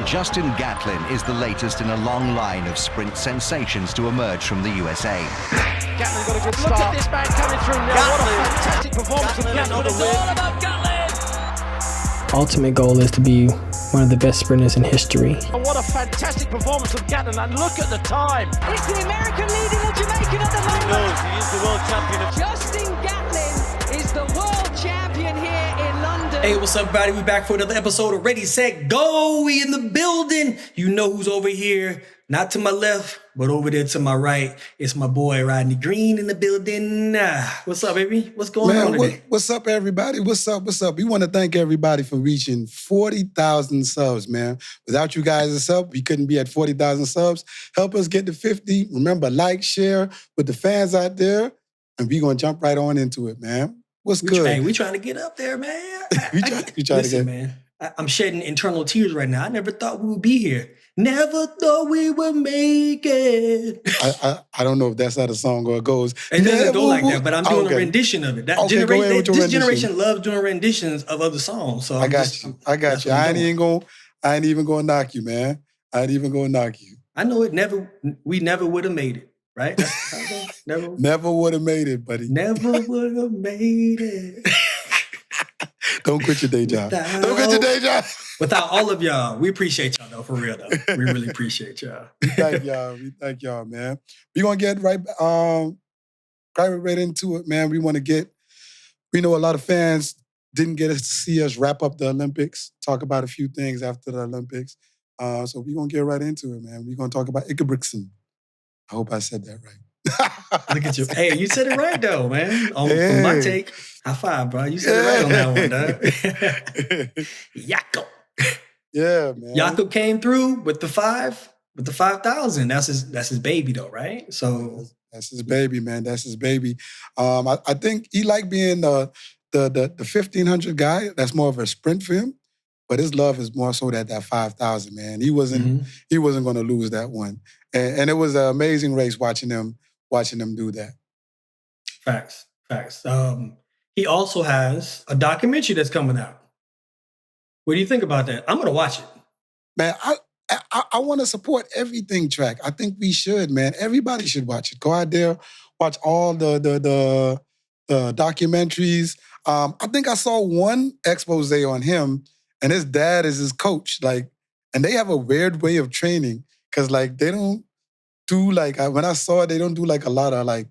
Justin Gatlin is the latest in a long line of sprint sensations to emerge from the USA. Gatlin got a good start. Look at this man coming through now. Gatlin. What a fantastic performance from Gatlin. It's all about Gatlin. Ultimate goal is to be one of the best sprinters in history. And what a fantastic performance from Gatlin. And look at the time. It's the American leading the Jamaican at the moment. He knows he is the world champion. Justin Gatlin is the world champion here in London. Hey, what's up, everybody? We back for another episode of Ready, Set, Go. We in the building. You know who's over here. Not to my left, but over there to my right. It's my boy, Rodney Green, in the building. What's up, baby? What's going on today? What's up, everybody? What's up? We want to thank everybody for reaching 40,000 subs, man. Without you guys' help, we couldn't be at 40,000 subs. Help us get to 50. Remember, like, share with the fans out there, and we're going to jump right on into it, man. What's good? Hey, we trying to get up there, man. Listen, man. I'm shedding internal tears right now. I never thought we would be here. Never thought we would make it. I don't know if that's how the song goes. It doesn't go like that, but I'm doing a rendition of it. This generation loves doing renditions of other songs. So I got you. I ain't even gonna knock you, man. I ain't even gonna knock you. I know it. We never would have made it, right? Never would have made it, buddy. Never would have made it. Don't quit your day job. Don't quit your day job. Without all of y'all, we appreciate y'all, though, for real, though. We really appreciate y'all. We thank y'all, man. We're going to get right into it, man. We know a lot of fans didn't get to see us wrap up the Olympics, talk about a few things after the Olympics. So we're going to get right into it, man. We're going to talk about Ingebrigtsen. I hope I said that right. Look at you. Hey, you said it right, though, man. From my take, high five, bro. You said it right on that one, dog. Jakob. Yeah, man. Jakob came through with the 5,000. That's his baby, though, right? So that's his baby, man. That's his baby. I think he liked being the 1,500 guy. That's more of a sprint for him. But his love is more so that 5,000, man. He wasn't going to lose that one. And it was an amazing race watching him do that. Facts. He also has a documentary that's coming out. What do you think about that? I'm going to watch it. Man, I want to support everything track. I think we should, man. Everybody should watch it. Go out there, watch all the documentaries. I think I saw one expose on him, and his dad is his coach. And they have a weird way of training because, they don't do, when I saw it, they don't do, a lot of,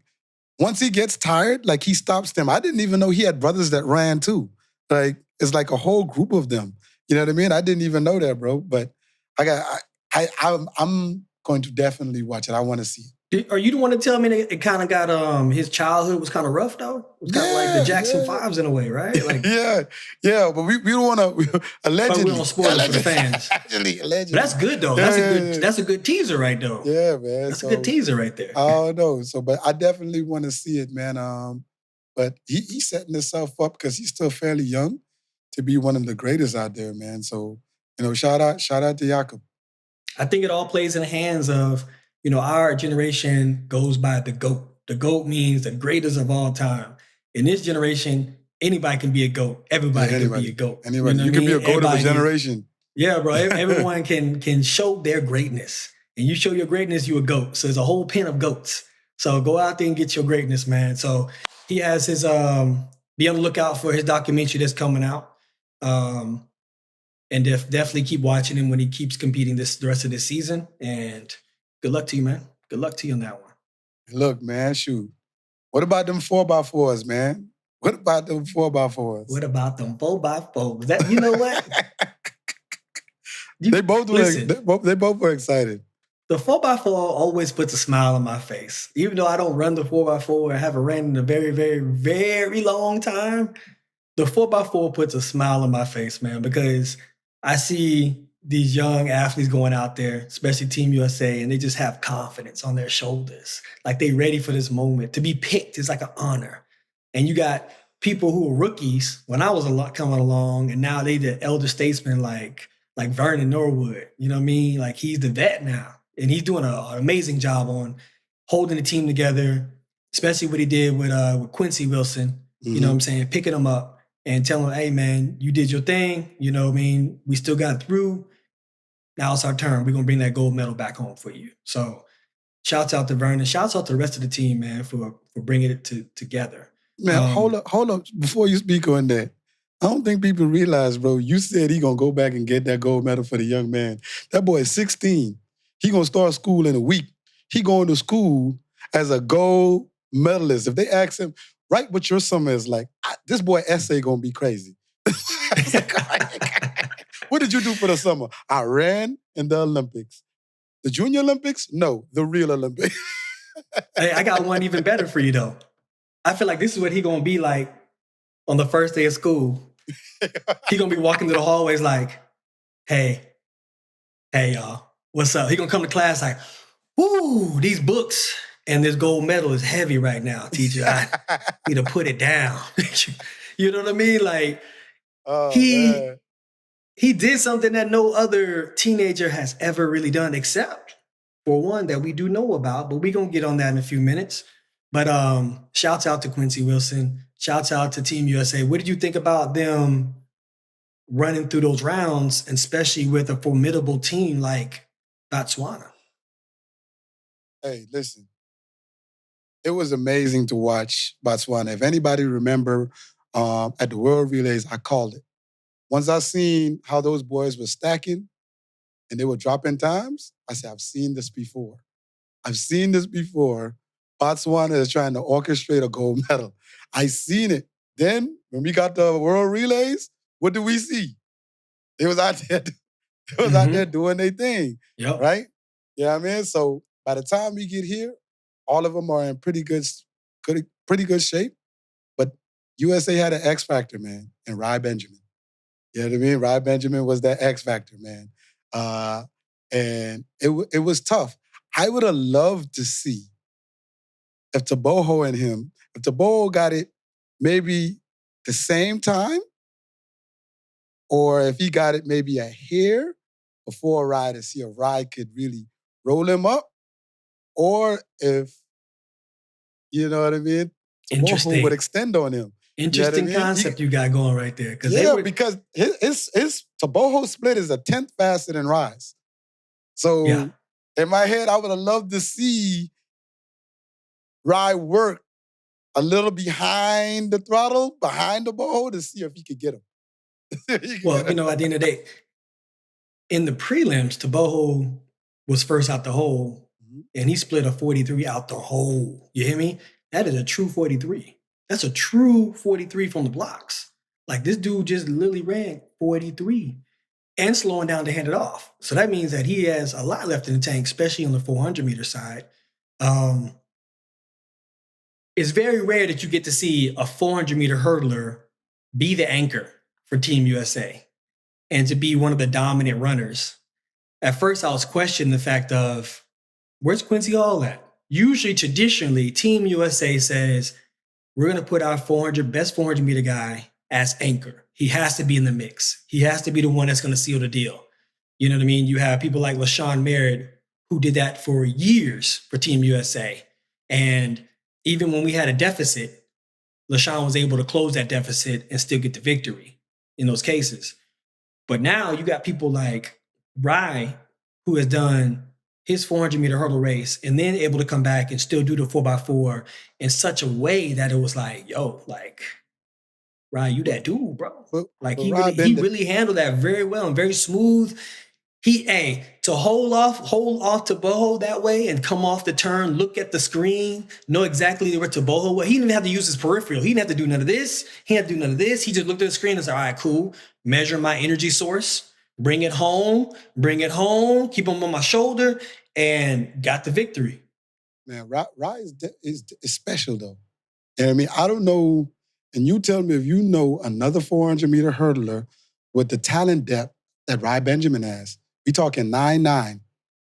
once he gets tired, he stops them. I didn't even know he had brothers that ran, too. It's like a whole group of them. You know what I mean? I didn't even know that, bro. But I'm going to definitely watch it. I want to see it. Are you the one to tell me that it kind of got his childhood was kind of rough though? It was kind of like the Jackson 5s in a way, right? Yeah. But we don't want to allegedly. But we don't spoil it for the fans. Allegedly. But that's good though. That's a good teaser right though. Yeah, man. That's a good teaser right there. I don't know. But I definitely want to see it, man. But he's setting himself up because he's still fairly young to be one of the greatest out there, man. So, shout out to Jakob. I think it all plays in the hands of, our generation goes by the GOAT. The GOAT means the greatest of all time. In this generation, anybody can be a GOAT. Everybody can be a GOAT. Anybody. You can be a GOAT of a generation. Yeah, bro. Everyone can show their greatness. And you show your greatness, you're a GOAT. So there's a whole pen of GOATs. So go out there and get your greatness, man. So he has his, be on the lookout for his documentary that's coming out. And definitely keep watching him when he keeps competing the rest of this season. And good luck to you, man. Good luck to you on that one. Look, man, shoot. What about them 4x4s, man? What about them 4x4s? What about them 4x4s? That, you know what? They both were excited. The 4x4 always puts a smile on my face. Even though I don't run the 4x4 or haven't ran in a very, very, very long time, the 4x4 puts a smile on my face, man, because I see these young athletes going out there, especially Team USA, and they just have confidence on their shoulders. They ready for this moment. To be picked is like an honor. And you got people who were rookies when I was coming along, and now they the elder statesmen like Vernon Norwood. You know what I mean? He's the vet now. And he's doing an amazing job on holding the team together, especially what he did with Quincy Wilson. Mm-hmm. You know what I'm saying? Picking him up and telling him, hey, man, you did your thing. You know what I mean? We still got through. now it's our turn. We're going to bring that gold medal back home for you. So shouts out to Vernon. Shouts out to the rest of the team, man, for bringing it together. Man, hold up. Before you speak on that, I don't think people realize, bro, you said he going to go back and get that gold medal for the young man. That boy is 16. He going to start school in a week. He going to school as a gold medalist. If they ask him, write what your summer is like, this boy essay going to be crazy. What did you do for the summer? I ran in the Olympics. The Junior Olympics? No, the real Olympics. Hey, I got one even better for you, though. I feel like this is what he going to be like on the first day of school. He going to be walking through the hallways like, hey, y'all, what's up? He going to come to class like, woo, these books and this gold medal is heavy right now, teacher. I need to put it down. You know what I mean? Like, he did something that no other teenager has ever really done, except for one that we do know about, but we're going to get on that in a few minutes. But shouts out to Quincy Wilson. Shouts out to Team USA. What did you think about them running through those rounds, especially with a formidable team like Botswana? Hey, listen. It was amazing to watch Botswana. If anybody remember at the World Relays, I called it. Once I seen how those boys were stacking and they were dropping times, I said, I've seen this before. Botswana is trying to orchestrate a gold medal. I seen it. Then, when we got the World Relays, what do we see? They was out there, out there doing their thing, right? Yeah, I mean, so by the time we get here, all of them are in pretty good shape. But USA had an X factor, man, and Rai Benjamin. You know what I mean? Rai Benjamin was that X factor, man. And it was tough. I would have loved to see if Tebogo got it maybe the same time, or if he got it maybe a hair before Rai, to see if Rai could really roll him up, or if, you know what I mean, Tebogo would extend on him. Interesting concept you got going right there. Because his Tebogo split is a 10th faster than Rai's. So in my head, I would have loved to see Rai work a little behind the throttle, behind the Tebogo, to see if he could get him. Well, you know, at the end of the day, in the prelims, Tebogo was first out the hole, and he split a 43 out the hole. You hear me? That is a true 43. That's a true 43 from the blocks. Like, this dude just literally ran 43 and slowing down to hand it off. So that means that he has a lot left in the tank, especially on the 400-meter side. It's very rare that you get to see a 400-meter hurdler be the anchor for Team USA and to be one of the dominant runners. At first, I was questioning the fact of, where's Quincy Hall at? Usually, traditionally, Team USA says, we're going to put our best 400-meter guy as anchor. He has to be in the mix. He has to be the one that's going to seal the deal. You know what I mean? You have people like LaShawn Merritt, who did that for years for Team USA. And even when we had a deficit, LaShawn was able to close that deficit and still get the victory in those cases. But now you got people like Rai, who has done his 400-meter hurdle race and then able to come back and still do the 4x4 in such a way that it was like, yo, like, Rai, you that dude, bro. Like, he really handled that very well and very smooth. To hold off Tebogo that way and come off the turn, look at the screen, know exactly where Tebogo was. He didn't even have to use his peripheral. He didn't have to do none of this. He just looked at the screen and said, all right, cool. Measure my energy source, bring it home, keep him on my shoulder, and got the victory. Man, Rai is special, though. And I mean, I don't know, and you tell me if you know another 400-meter hurdler with the talent depth that Rai Benjamin has. We talking 9'9",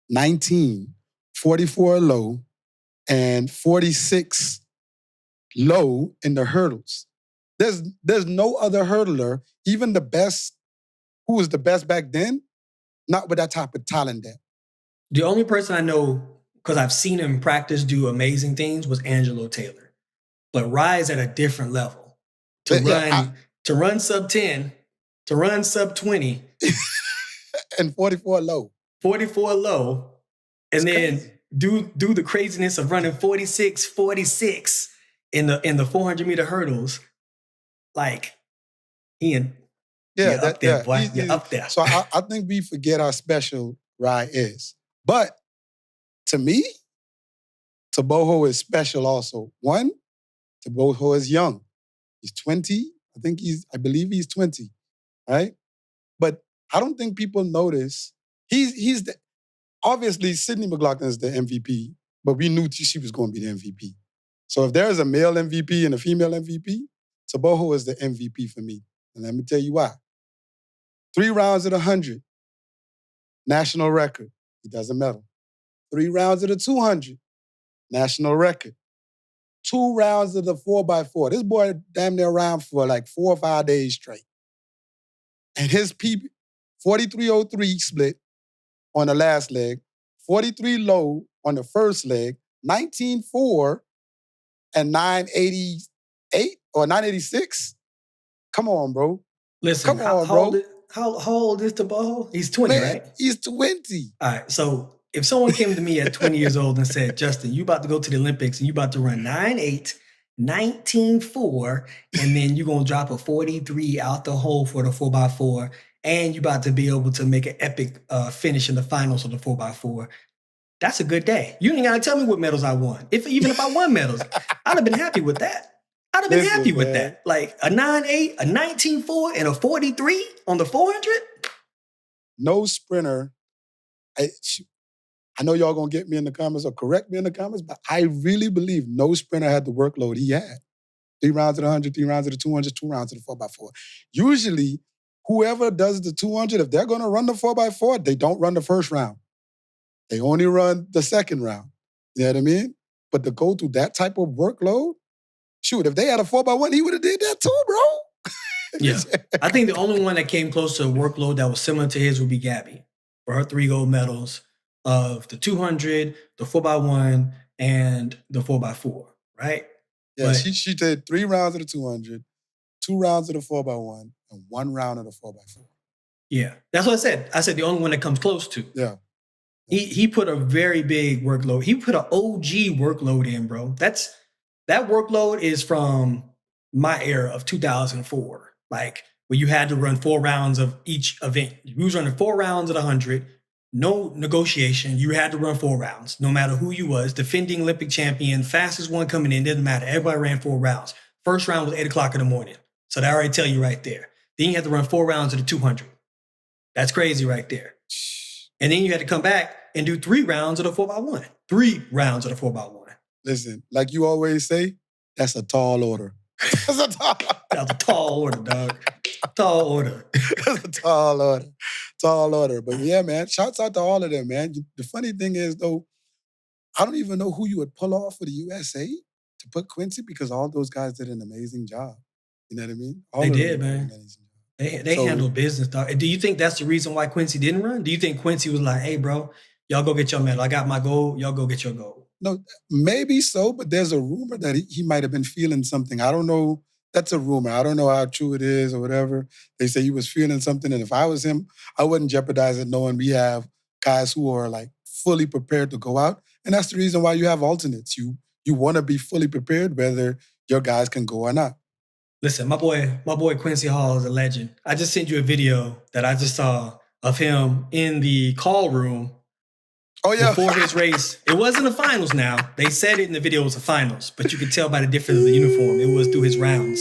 19, 44 low, and 46 low in the hurdles. There's no other hurdler, even the best, who was the best back then, not with that type of talent depth. The only person I know, because I've seen him practice do amazing things, was Angelo Taylor. But Rai is at a different level. To run sub 10, to run sub 20. And 44 low. 44 low, and then do the craziness of running 46 in the 400 meter hurdles. Like, you're up there, boy. You're up there. So I think we forget how special Rye is. But to me, Tebogo is special also. One, Tebogo is young. He's 20. I believe he's 20, right? But I don't think people notice. Obviously, Sydney McLaughlin is the MVP, but we knew she was going to be the MVP. So if there is a male MVP and a female MVP, Tebogo is the MVP for me. And let me tell you why. 3 rounds at 100, national record. He doesn't medal. 3 rounds at the 200, national record. 2 rounds of the 4x4. This boy damn near around for like 4 or 5 days straight. And his PB, 43.03 split on the last leg, 43 low on the first leg, 19.4 and 9.88 or 9.86. Come on, bro. Listen, how old is Tebogo? He's 20, right? He's 20. All right, so if someone came to me at 20 years old and said, Justin, you about to go to the Olympics and you about to run 9.8, 19.4, and then you're going to drop a 43 out the hole for the 4x4, and you about to be able to make an epic finish in the finals of the 4x4, that's a good day. You ain't got to tell me what medals I won. Even if I won medals, I'd have been happy with that. I'd have been happy with that. Like a 9.8, a 19.4, and a 43 on the 400? No sprinter. I know y'all gonna get me in the comments or correct me in the comments, but I really believe no sprinter had the workload he had. 3 rounds at the 100, 3 rounds at the 200, 2 rounds at the 4x4. Usually, whoever does the 200, if they're gonna run the 4x4, they don't run the first round. They only run the second round. You know what I mean? But to go through that type of workload, shoot, if they had a 4x1, he would have did that too, bro. Yeah. I think the only one that came close to a workload that was similar to his would be Gabby for her 3 gold medals of the 200, the 4x1, and the 4x4, right? Yeah, she did 3 rounds of the 200, 2 rounds of the 4x1, and 1 round of the 4x4. Yeah, that's what I said. I said the only one that comes close to. Yeah. He put a very big workload. He put an OG workload in, bro. That workload is from my era of 2004, like where you had to run 4 rounds of each event. You was running 4 rounds at 100, no negotiation. You had to run 4 rounds, no matter who you was. Defending Olympic champion, fastest one coming in, didn't matter. Everybody ran 4 rounds. First round was 8 o'clock in the morning. So that already tell you right there. Then you had to run 4 rounds of the 200. That's crazy right there. And then you had to come back and do 3 rounds of the 4x1. 3 rounds of the 4x1. Listen, like you always say, that's a tall order. That's a tall order, dog. Tall order. That's a tall order. Tall order. But yeah, man, shouts out to all of them, man. The funny thing is, though, I don't even know who you would pull off for the USA to put Quincy because all those guys did an amazing job. You know what I mean? They did, man. They handled business, dog. Do you think that's the reason why Quincy didn't run? Do you think Quincy was like, hey, bro, y'all go get your medal. I got my gold. Y'all go get your gold. No, maybe so, but there's a rumor that he might have been feeling something. I don't know. That's a rumor. I don't know how true it is or whatever. They say he was feeling something, and if I was him, I wouldn't jeopardize it knowing we have guys who are like fully prepared to go out. And that's the reason why you have alternates. You want to be fully prepared whether your guys can go or not. Listen, my boy Quincy Hall is a legend. I just sent you a video that I just saw of him in the call room. Oh, yeah. Before his race. It wasn't the finals now. They said it in the video was the finals, but you could tell by the difference of the uniform. It was through his rounds.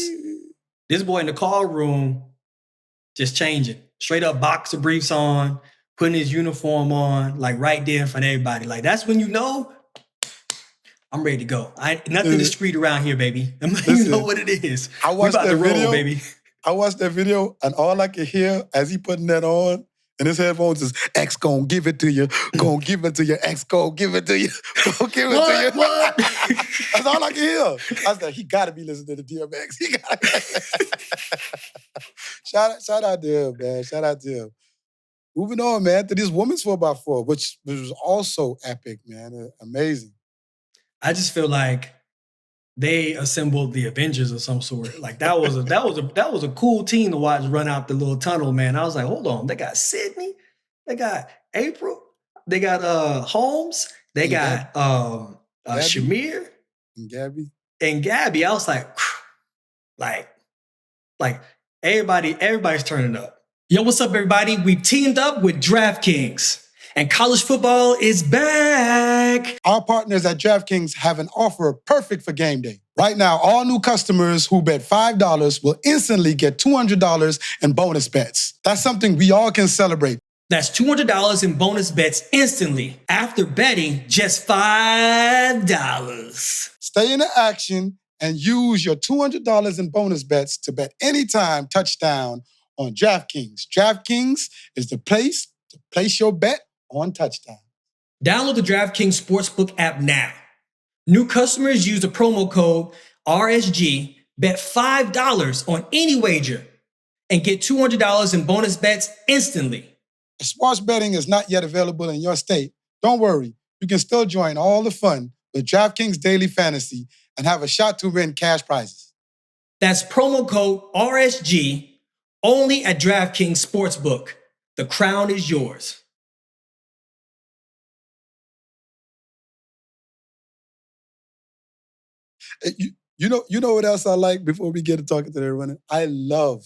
This boy in the call room just changing. Straight up boxer briefs on, putting his uniform on, like right there in front of everybody. Like that's when you know I'm ready to go. Nothing discreet around here, baby. You know what it is. I watched that video, baby. I watched that video, and all I could hear as he putting that on, and his headphones is, X gon' give it to you. Gon' give it to you. X gon' give it to you. Gon' give it to you. What? That's all I can hear. I was like, he got to be listening to the DMX. He gotta... Shout out to him, man. Shout out to him. Moving on, man, to this women's 4x4, which was also epic, man. Amazing. I just feel like they assembled the Avengers of some sort. Like that was a cool team to watch run out the little tunnel, man. I was like, hold on, they got Sydney, they got April, Holmes. They got Shamir and Gabby. I was like everybody's turning up. Yo, what's up, everybody? We've teamed up with DraftKings. And college football is back. Our partners at DraftKings have an offer perfect for game day. Right now, all new customers who bet $5 will instantly get $200 in bonus bets. That's something we all can celebrate. That's $200 in bonus bets instantly after betting just $5. Stay in the action and use your $200 in bonus bets to bet anytime touchdown on DraftKings. DraftKings is the place to place your bet on touchdown. Download the DraftKings Sportsbook app now. New customers use the promo code RSG, bet $5 on any wager, and get $200 in bonus bets instantly. If sports betting is not yet available in your state, don't worry. You can still join all the fun with DraftKings Daily Fantasy and have a shot to win cash prizes. That's promo code RSG only at DraftKings Sportsbook. The crown is yours. You know what else I like before we get to talking to everyone? I love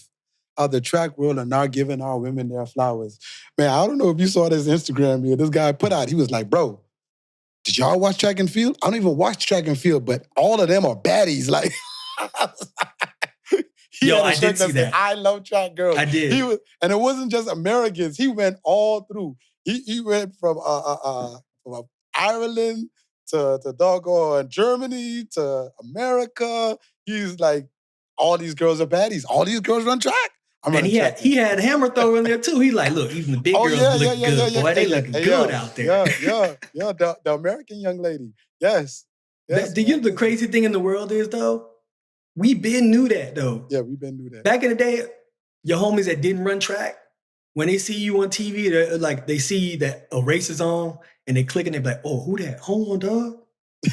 how the track world are now giving our women their flowers. Man, I don't know if you saw this Instagram here. This guy put out, he was like, bro, did y'all watch track and field? I don't even watch track and field, but all of them are baddies. Like, yo, I did see that. I love track girls. I did. And it wasn't just Americans. He went all through. He went from Ireland to doggone Germany to America. He's like, all these girls are baddies. All these girls run track. And he had Hammer throw in there too. He like, look, even the big girls look good. Boy, they looking good out there. Yeah. The American young lady. Yes. Do you know the crazy thing in the world is though? We been knew that though. Yeah, we been knew that. Back in the day, your homies that didn't run track, when they see you on TV, they see that a race is on and they click and they be like, oh, who that? Hold on, dog.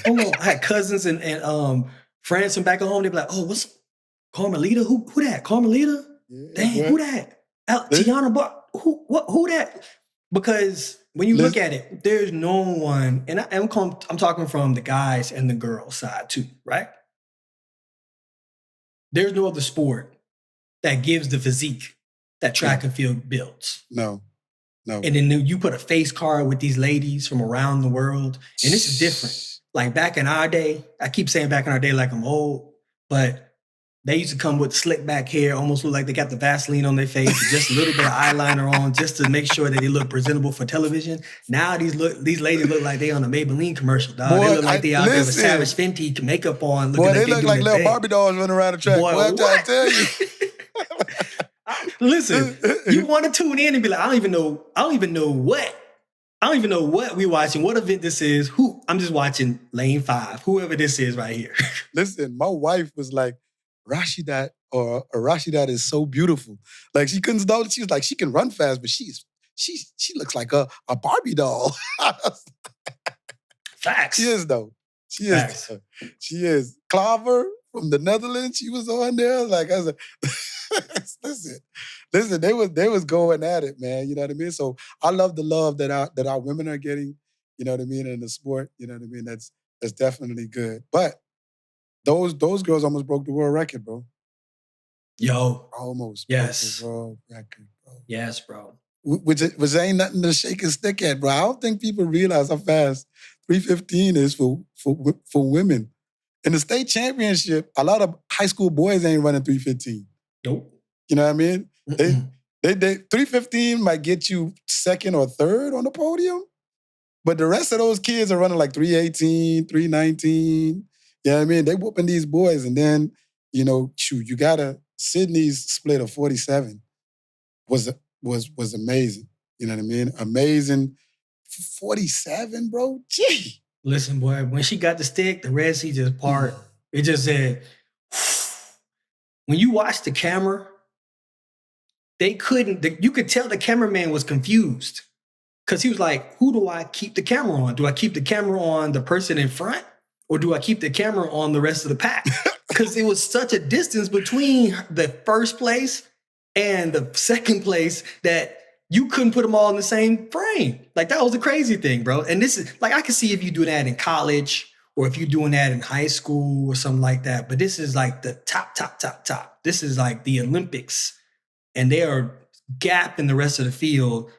Hold on. I had cousins and friends from back at home. They be like, oh, what's Carmelita? Who that? Carmelita? Yeah, Dang, who that? Tiana Bar? Who that? Because when you look at it, there's no one, and I'm talking from the guys and the girls side too, right? There's no other sport that gives the physique that track and field builds. No. And then you put a face card with these ladies from around the world, and this is different. Like back in our day, I keep saying back in our day like I'm old, but they used to come with slick back hair, almost look like they got the Vaseline on their face, just a little bit of eyeliner on, just to make sure that they look presentable for television. Now these ladies look like they on a Maybelline commercial, dog. Boy, they look like they out there with Savage Fenty makeup on. Boy, they look like little Barbie dolls running around the track. Boy, I'm trying to tell you. Listen, you want to tune in and be like, I don't even know what we watching, what event this is. I'm just watching Lane 5, whoever this is right here. Listen, my wife was like, Rashidat is so beautiful. Like she couldn't know. She was like, she can run fast, but she looks like a Barbie doll. Facts. She is though. She Facts. is. She is. Klaver from the Netherlands. She was on there. Like I was like, listen. They was going at it, man. You know what I mean. So I love the love that our women are getting. You know what I mean, in the sport. You know what I mean. That's definitely good. But those girls almost broke the world record, bro. Yo. Almost. Yes. Broke the world record, bro. Yes, bro. Which ain't nothing to shake a stick at, bro. I don't think people realize how fast 3:15 is for women. In the state championship, a lot of high school boys ain't running 3:15. Nope. You know what I mean? They 3:15 might get you second or third on the podium, but the rest of those kids are running like 3:18, 3:19. You know what I mean? They whooping these boys, and then, you know, shoot, you got Sydney's split of 47 was amazing. You know what I mean? Amazing. 47, bro? Gee. Listen, boy, when she got the stick, the Red Sea just part. It just said, when you watch the camera, you could tell the cameraman was confused. Because he was like, who do I keep the camera on? Do I keep the camera on the person in front? Or do I keep the camera on the rest of the pack? Because it was such a distance between the first place and the second place that you couldn't put them all in the same frame. Like, that was the crazy thing, bro. And this is, like, I can see if you do that in college or if you're doing that in high school or something like that. But this is like the top. This is like the Olympics. And they are gapping the rest of the field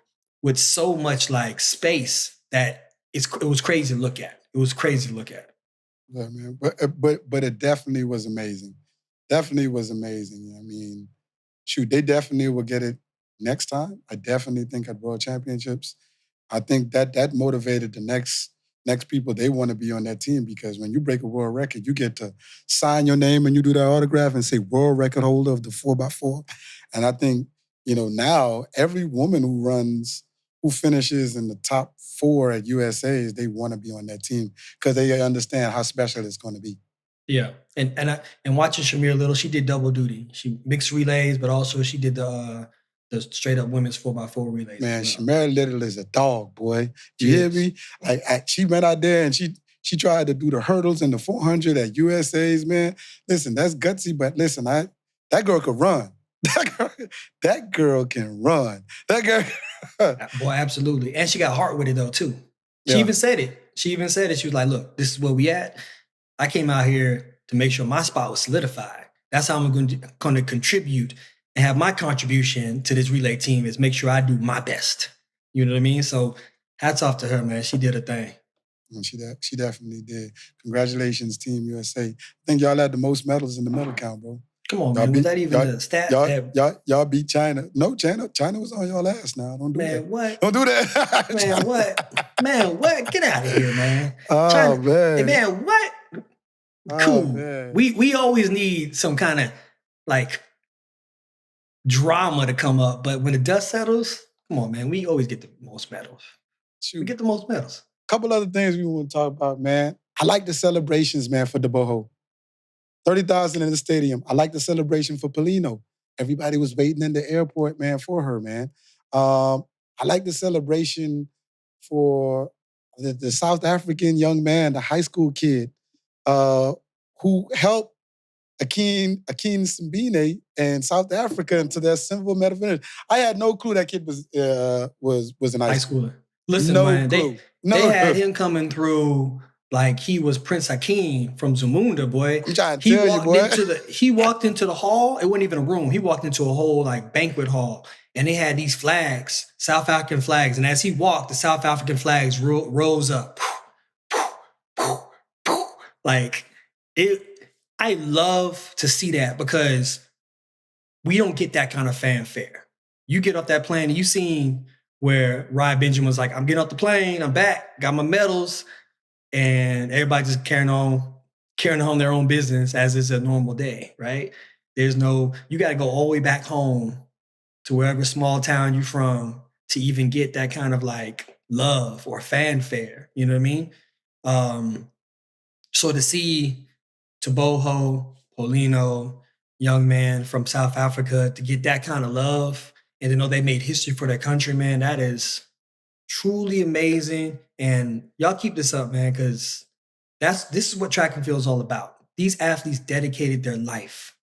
with so much, like, space that it was crazy to look at. It was crazy to look at. Yeah, man. But it definitely was amazing. Definitely was amazing. I mean, shoot, they definitely will get it next time. I definitely think at World Championships, I think that motivated the next people. They want to be on that team because when you break a world record, you get to sign your name and you do that autograph and say world record holder of the 4x4. And I think, now every woman who finishes in the top 4 at USA's, they want to be on that team because they understand how special it's going to be. Yeah, and watching Shamir Little, she did double duty. She mixed relays, but also she did the straight up women's 4x4 relays. Man, Shamir Little is a dog, boy. You hear me? Like, she went out there and she tried to do the hurdles and the 400 at USA's, man. Listen, that's gutsy, but listen, that girl could run. That girl can run. That girl. Boy, absolutely. And she got heart with it, though, too. She even said it. She was like, look, this is where we at. I came out here to make sure my spot was solidified. That's how I'm going to contribute and have my contribution to this relay team is make sure I do my best. You know what I mean? So hats off to her, man. She did her thing. And she definitely did. Congratulations, Team USA. I think y'all had the most medals in the medal count, bro. Come on, man. Was that even the stat? Y'all beat China. No, China was on y'all ass now. Don't do that. Man, what? Don't do that. Man, what? Man, what? Get out of here, man. Oh, man. Hey, man, what? Cool. Man. We always need some kind of, like, drama to come up. But when the dust settles, come on, man. We always get the most medals. Shoot. We get the most medals. Couple other things we want to talk about, man. I like the celebrations, man, for Tebogo. 30,000 in the stadium. I like the celebration for Polino. Everybody was waiting in the airport, man, for her, man. I like the celebration for the South African young man, the high school kid, who helped Akin Simbine in South Africa into their simple medal finish. I had no clue that kid was an high schooler. Listen, no man, clue. They had him coming through like he was Prince Hakeem from Zamunda, boy. I'm trying to tell you, boy. He walked into the hall. It wasn't even a room. He walked into a whole like banquet hall, and they had these flags, South African flags. And as he walked, the South African flags rose up. Like it. I love to see that because we don't get that kind of fanfare. You get off that plane and you seen where Ryan Benjamin was like, I'm getting off the plane, I'm back, got my medals, and everybody just carrying on their own business as it's a normal day, right? You got to go all the way back home to wherever small town you're from to even get that kind of like love or fanfare, you know what I mean? So to see Tebogo, Polino, young man from South Africa, to get that kind of love and to know they made history for their country, man, that is truly amazing. And y'all keep this up, man, because this is what track and field is all about. These athletes dedicated their life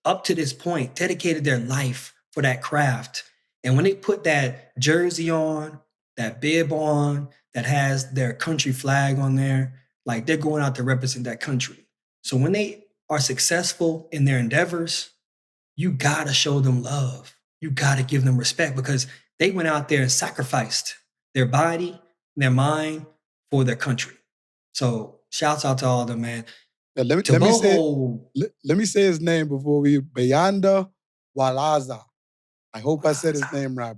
up to this point, dedicated their life for that craft. And when they put that jersey on, that bib on, that has their country flag on there, like they're going out to represent that country. So when they are successful in their endeavors, you gotta show them love. You gotta give them respect because they went out there and sacrificed their body, their mind for their country. So shouts out to all of them, man. Yeah, let me say his name before we. Beyanda Walaza. I hope I said his name right.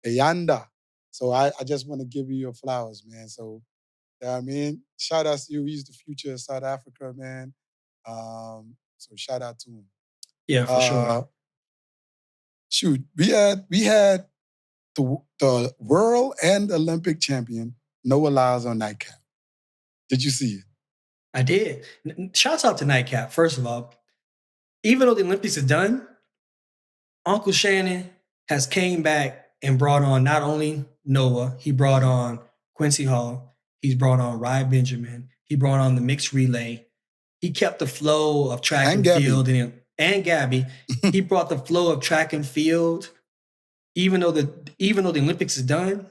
Beyanda. So I just want to give you your flowers, man. So, I mean, shout out to you. He's the future of South Africa, man. So shout out to him. Yeah, for sure. Shoot, we had the world and Olympic champion Noah Lyles on Nightcap. Did you see it? I did. Shouts out to Nightcap, first of all. Even though the Olympics are done, Uncle Shannon has came back and brought on not only Noah, he brought on Quincy Hall, he's brought on Ryan Benjamin, he brought on the mixed relay. He kept the flow of track and field and Gabby. He brought the flow of track and field even though the Olympics is done,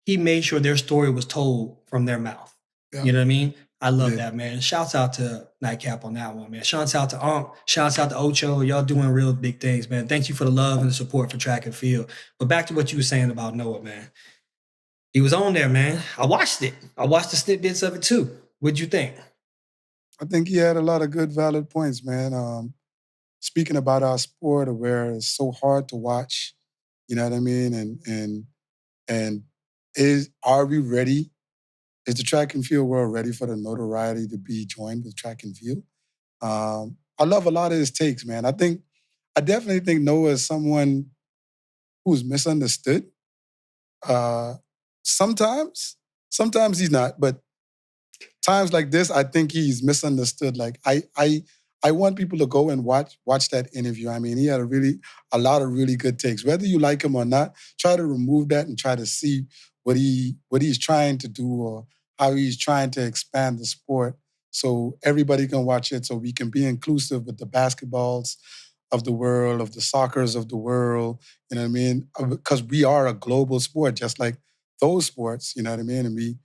he made sure their story was told from their mouth. Yeah. You know what I mean? I love Yeah. that, man. Shouts out to Nightcap on that one, man. Shouts out to Shouts out to Ocho. Y'all doing real big things, man. Thank you for the love and the support for track and field. But back to what you were saying about Noah, man. He was on there, man. I watched it. I watched the snippets of it too. What'd you think? I think he had a lot of good, valid points, man. Speaking about our sport, where it's so hard to watch, you know what I mean? And are we ready? Is the track and field world ready for the notoriety to be joined with track and field? I love a lot of his takes, man. I definitely think Noah is someone who's misunderstood. Sometimes he's not, but times like this, I think he's misunderstood. Like I want people to go and watch that interview. I mean, he had a lot of really good takes. Whether you like him or not, try to remove that and try to see what he's trying to do or how he's trying to expand the sport so everybody can watch it, so we can be inclusive with the basketballs of the world, of the soccers of the world, you know what I mean? Because we are a global sport, just like those sports, you know what I mean? And we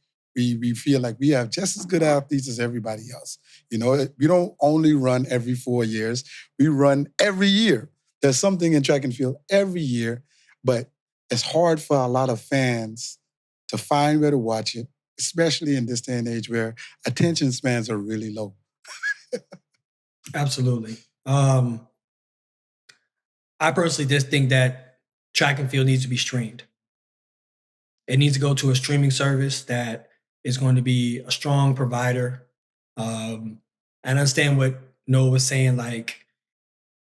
feel like we have just as good athletes as everybody else. You know, we don't only run every 4 years, we run every year. There's something in track and field every year, but it's hard for a lot of fans to find where to watch it, especially in this day and age where attention spans are really low. Absolutely. I personally just think that track and field needs to be streamed. It needs to go to a streaming service that is going to be a strong provider. I understand what Noah was saying, like,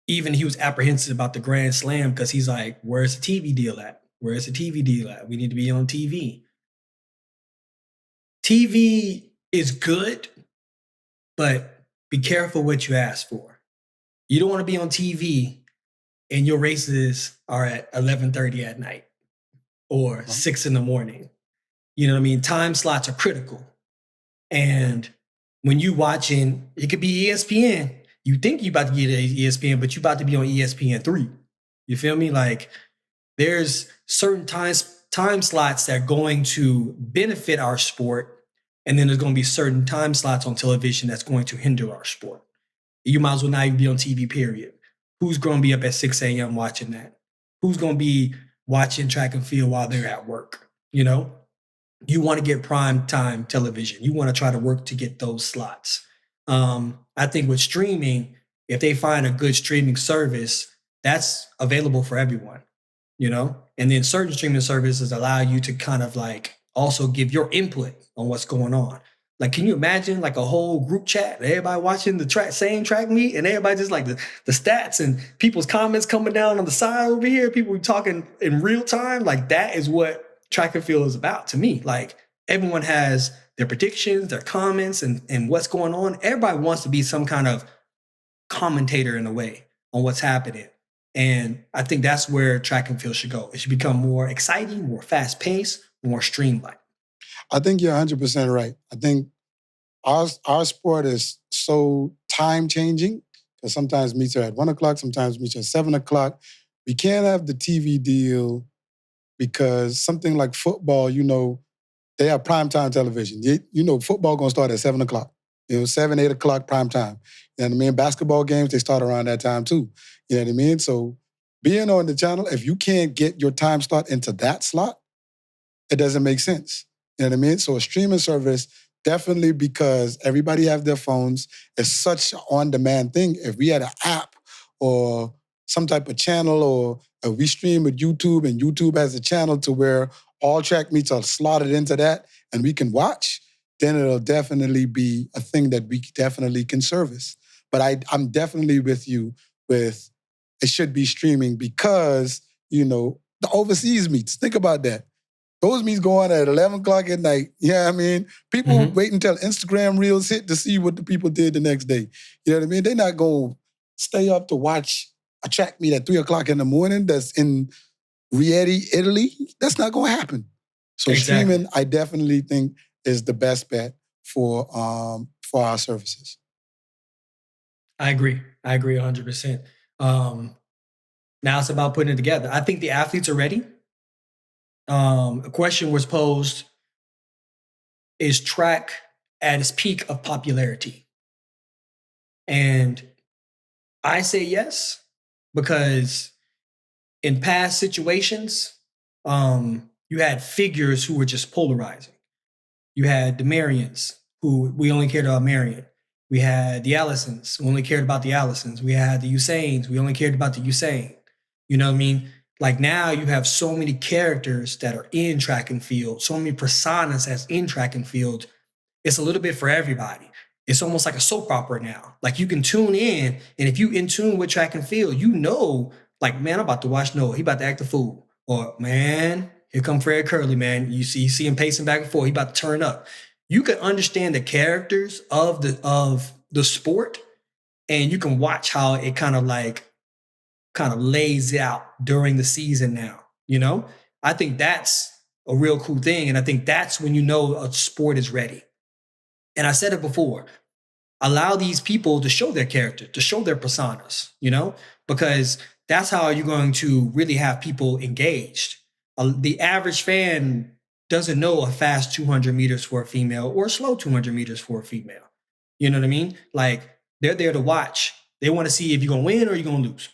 even he was apprehensive about the Grand Slam because he's like, where's the TV deal at? Where's the TV deal at? We need to be on TV. TV is good, but be careful what you ask for. You don't want to be on TV and your races are at 11:30 at night or 6 in the morning. You know what I mean? Time slots are critical. And when you watching, it could be ESPN. You think you about to get ESPN, but you about to be on ESPN 3. You feel me? Like, there's certain time slots that are going to benefit our sport, and then there's going to be certain time slots on television that's going to hinder our sport. You might as well not even be on TV, period. Who's going to be up at 6 a.m. watching that? Who's going to be watching track and field while they're at work? You know? You want to get prime time television. You want to try to work to get those slots. I think with streaming, if they find a good streaming service, that's available for everyone, you know? And then certain streaming services allow you to kind of like also give your input on what's going on. Like, can you imagine like a whole group chat, everybody watching the same track meet, and everybody just like the stats and people's comments coming down on the side over here, people talking in real time? Like, that is what track and field is about to me. Like, everyone has their predictions, their comments, and what's going on. Everybody wants to be some kind of commentator in a way on what's happening. And I think that's where track and field should go. It should become more exciting, more fast-paced, more streamlined. I think you're 100% right. I think our sport is so time-changing because sometimes meets are at 1 o'clock, sometimes meets are at 7 o'clock. We can't have the TV deal because something like football, you know, they have primetime television. You know, football going to start at 7 o'clock. You know, 7, 8 o'clock prime time. You know what I mean? Basketball games, they start around that time too. You know what I mean? So being on the channel, if you can't get your time slot into that slot, it doesn't make sense. You know what I mean? So a streaming service, definitely, because everybody have their phones. It's such an on-demand thing. If we had an app or some type of channel, or if we stream with YouTube and YouTube has a channel to where all track meets are slotted into that and we can watch, then it'll definitely be a thing that we definitely can service. But I'm definitely with you with it should be streaming because, you know, the overseas meets, think about that. Those meets go on at 11 o'clock at night. You know what I mean? People wait until Instagram Reels hit to see what the people did the next day. You know what I mean? They're not going to stay up to watch a track meet at 3 o'clock in the morning that's in Rieti, Italy. That's not going to happen. So streaming, I definitely think, is the best bet for our services. I agree 100%. Now it's about putting it together. I think the athletes are ready. A question was posed, is track at its peak of popularity? And I say yes, because in past situations, you had figures who were just polarizing. You had the Marions, who we only cared about Marion. We had the Allisons, we only cared about the Allisons. We had the Usains, we only cared about the Usain. You know what I mean? Like now you have so many characters that are in track and field, so many personas that's in track and field. It's a little bit for everybody. It's almost like a soap opera now. Like you can tune in, and if you in tune with track and field, you know, like, man, I'm about to watch Noah. He about to act a fool. Or, man, here come Fred Curley, man. You see him pacing back and forth. He about to turn up. You can understand the characters of the sport, and you can watch how it kind of lays out during the season now. You know, I think that's a real cool thing, and I think that's when you know a sport is ready. And I said it before, allow these people to show their character, to show their personas, you know, because that's how you're going to really have people engaged. The average fan doesn't know a fast 200 meters for a female or a slow 200 meters for a female. You know what I mean? Like, they're there to watch. They want to see if you're going to win or you're going to lose.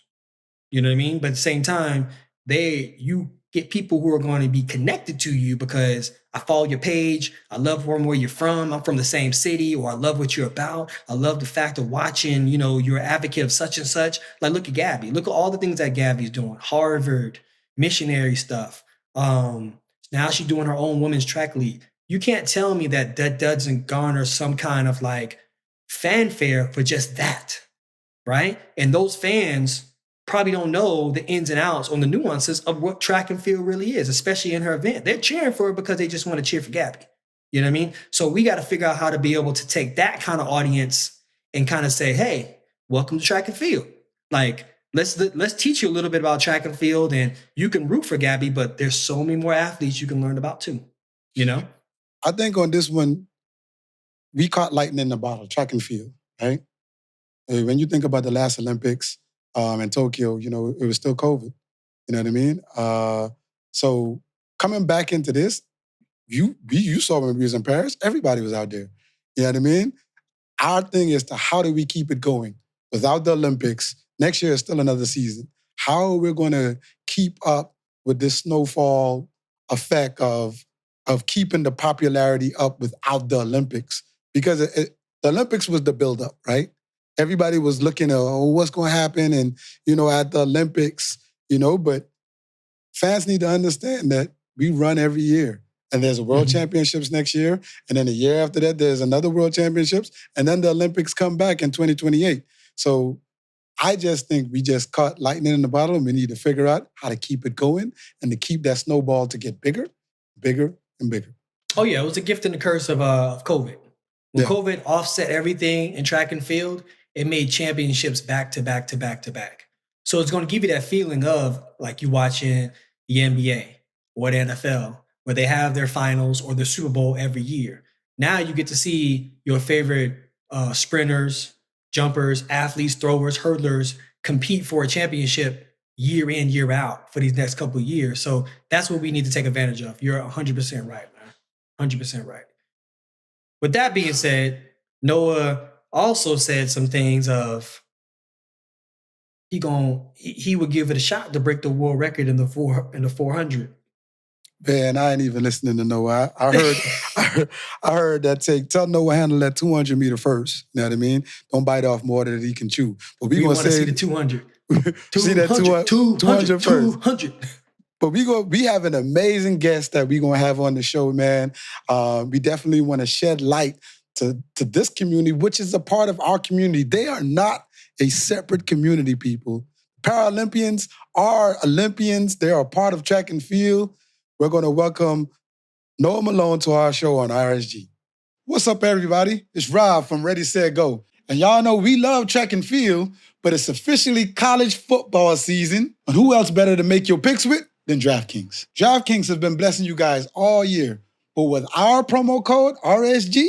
You know what I mean? But at the same time, you get people who are going to be connected to you because I follow your page. I love where you're from. I'm from the same city, or I love what you're about. I love the fact of watching, you know, you're an advocate of such and such. Like, look at Gabby. Look at all the things that Gabby's doing. Harvard, missionary stuff. Now she's doing her own women's track league. You can't tell me that doesn't garner some kind of like fanfare for just that, right? And those fans probably don't know the ins and outs on the nuances of what track and field really is, especially in her event. They're cheering for her because they just want to cheer for Gabby. You know what I mean? So we got to figure out how to be able to take that kind of audience and kind of say, hey, welcome to track and field. Like, let's teach you a little bit about track and field, and you can root for Gabby, but there's so many more athletes you can learn about too, you know? I think on this one, we caught lightning in the bottle, track and field, right? When you think about the last Olympics, in Tokyo, you know, it was still COVID. You know what I mean? So coming back into this, you saw when we was in Paris, everybody was out there. You know what I mean? Our thing is how do we keep it going? Without the Olympics, next year is still another season. How are we going to keep up with this snowfall effect of keeping the popularity up without the Olympics? Because the Olympics was the buildup, right? Everybody was looking at, what's going to happen? And, you know, at the Olympics, you know, but fans need to understand that we run every year. And there's a World Championships next year. And then the year after that, there's another World Championships. And then the Olympics come back in 2028. So I just think we just caught lightning in the bottle, and we need to figure out how to keep it going and to keep that snowball to get bigger, bigger, and bigger. Oh, yeah. It was a gift and a curse of COVID. When COVID offset everything in track and field, it made championships back to back to back to back. So it's going to give you that feeling of like you watching the NBA or the NFL, where they have their finals or the Super Bowl every year. Now you get to see your favorite sprinters, jumpers, athletes, throwers, hurdlers compete for a championship year in, year out for these next couple of years. So that's what we need to take advantage of. You're 100% right, man. 100% right. With that being said, Noah also said some things of he would give it a shot to break the world record in the 400. Man, I ain't even listening to Noah. I heard that tell Noah handle that 200 meter first. You know what I mean? Don't bite off more than he can chew. But we want to see the 200. See that 200 first. 200. But we have an amazing guest that we're going to have on the show, man. We definitely want to shed light to this community, which is a part of our community. They are not a separate community, people. Paralympians are Olympians. They are a part of track and field. We're going to welcome Noah Malone to our show on RSG. What's up, everybody? It's Rob from Ready, Set, Go. And y'all know we love track and field, but it's officially college football season. And who else better to make your picks with than DraftKings? DraftKings has been blessing you guys all year. But with our promo code, RSG,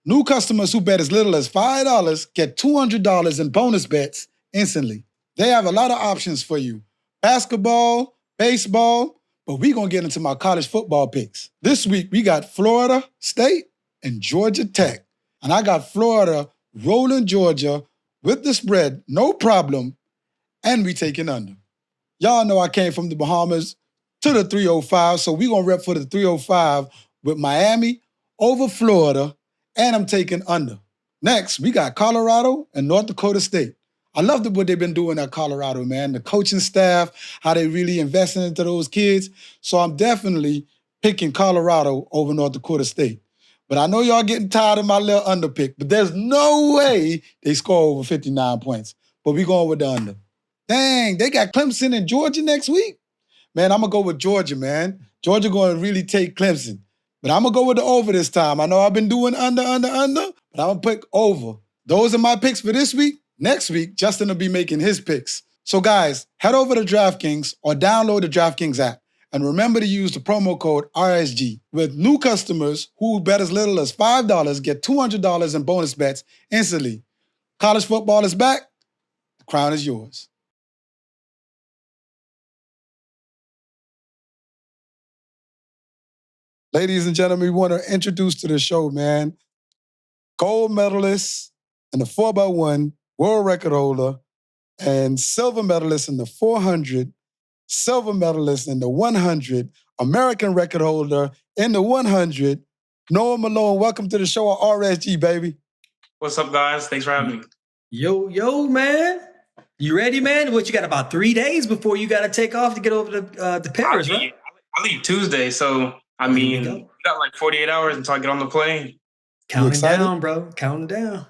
new customers who bet as little as $5 get $200 in bonus bets instantly. They have a lot of options for you. basketball, baseball, but we're going to get into my college football picks. This week, we got Florida State and Georgia Tech. And I got Florida rolling Georgia with the spread, no problem, and we taking under. Y'all know I came from the Bahamas to the 305, so we're going to rep for the 305 with Miami over Florida, and I'm taking under. Next, we got Colorado and North Dakota State. I love what they've been doing at Colorado, man. The coaching staff, how they really investing into those kids. So I'm definitely picking Colorado over North Dakota State. But I know y'all getting tired of my little under pick, but there's no way they score over 59 points. But we going with the under. Dang, they got Clemson and Georgia next week? Man, I'm going to go with Georgia, man. Georgia going to really take Clemson. But I'm going to go with the over this time. I know I've been doing under, but I'm going to pick over. Those are my picks for this week. Next week, Justin will be making his picks. So guys, head over to DraftKings or download the DraftKings app. And remember to use the promo code RSG. With new customers who bet as little as $5, get $200 in bonus bets instantly. College football is back. The crown is yours. Ladies and gentlemen, we want to introduce to the show, man, gold medalist in the 4x1, world record holder, and silver medalist in the 400, silver medalist in the 100, American record holder in the 100. Noah Malone, welcome to the show on RSG, baby. What's up, guys? Thanks for having me. Yo, man. You ready, man? What, you got about 3 days before you got to take off to get over to Paris, right? I leave Tuesday, so, I mean, you got like 48 hours until I get on the plane. Counting down, bro. Counting down.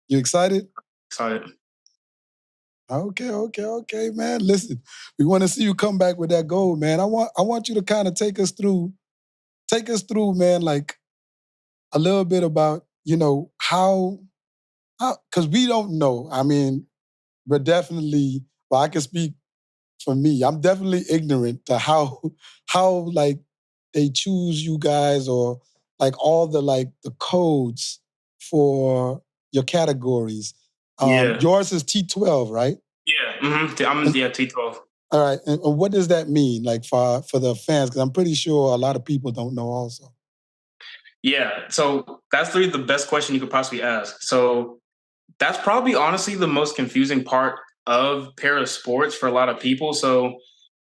You excited? Excited. Okay, man. Listen, we want to see you come back with that gold, man. I want you to kind of take us through, man, like a little bit about, how, because we don't know. I mean, we're definitely, well, I can speak for me. I'm definitely ignorant to how like they choose you guys or like all the the codes for your categories. Yours is T12, right? Yeah, I'm T12. All right, and what does that mean, like for the fans? Because I'm pretty sure a lot of people don't know also. Yeah, so that's really the best question you could possibly ask. So that's probably honestly the most confusing part of para sports for a lot of people. So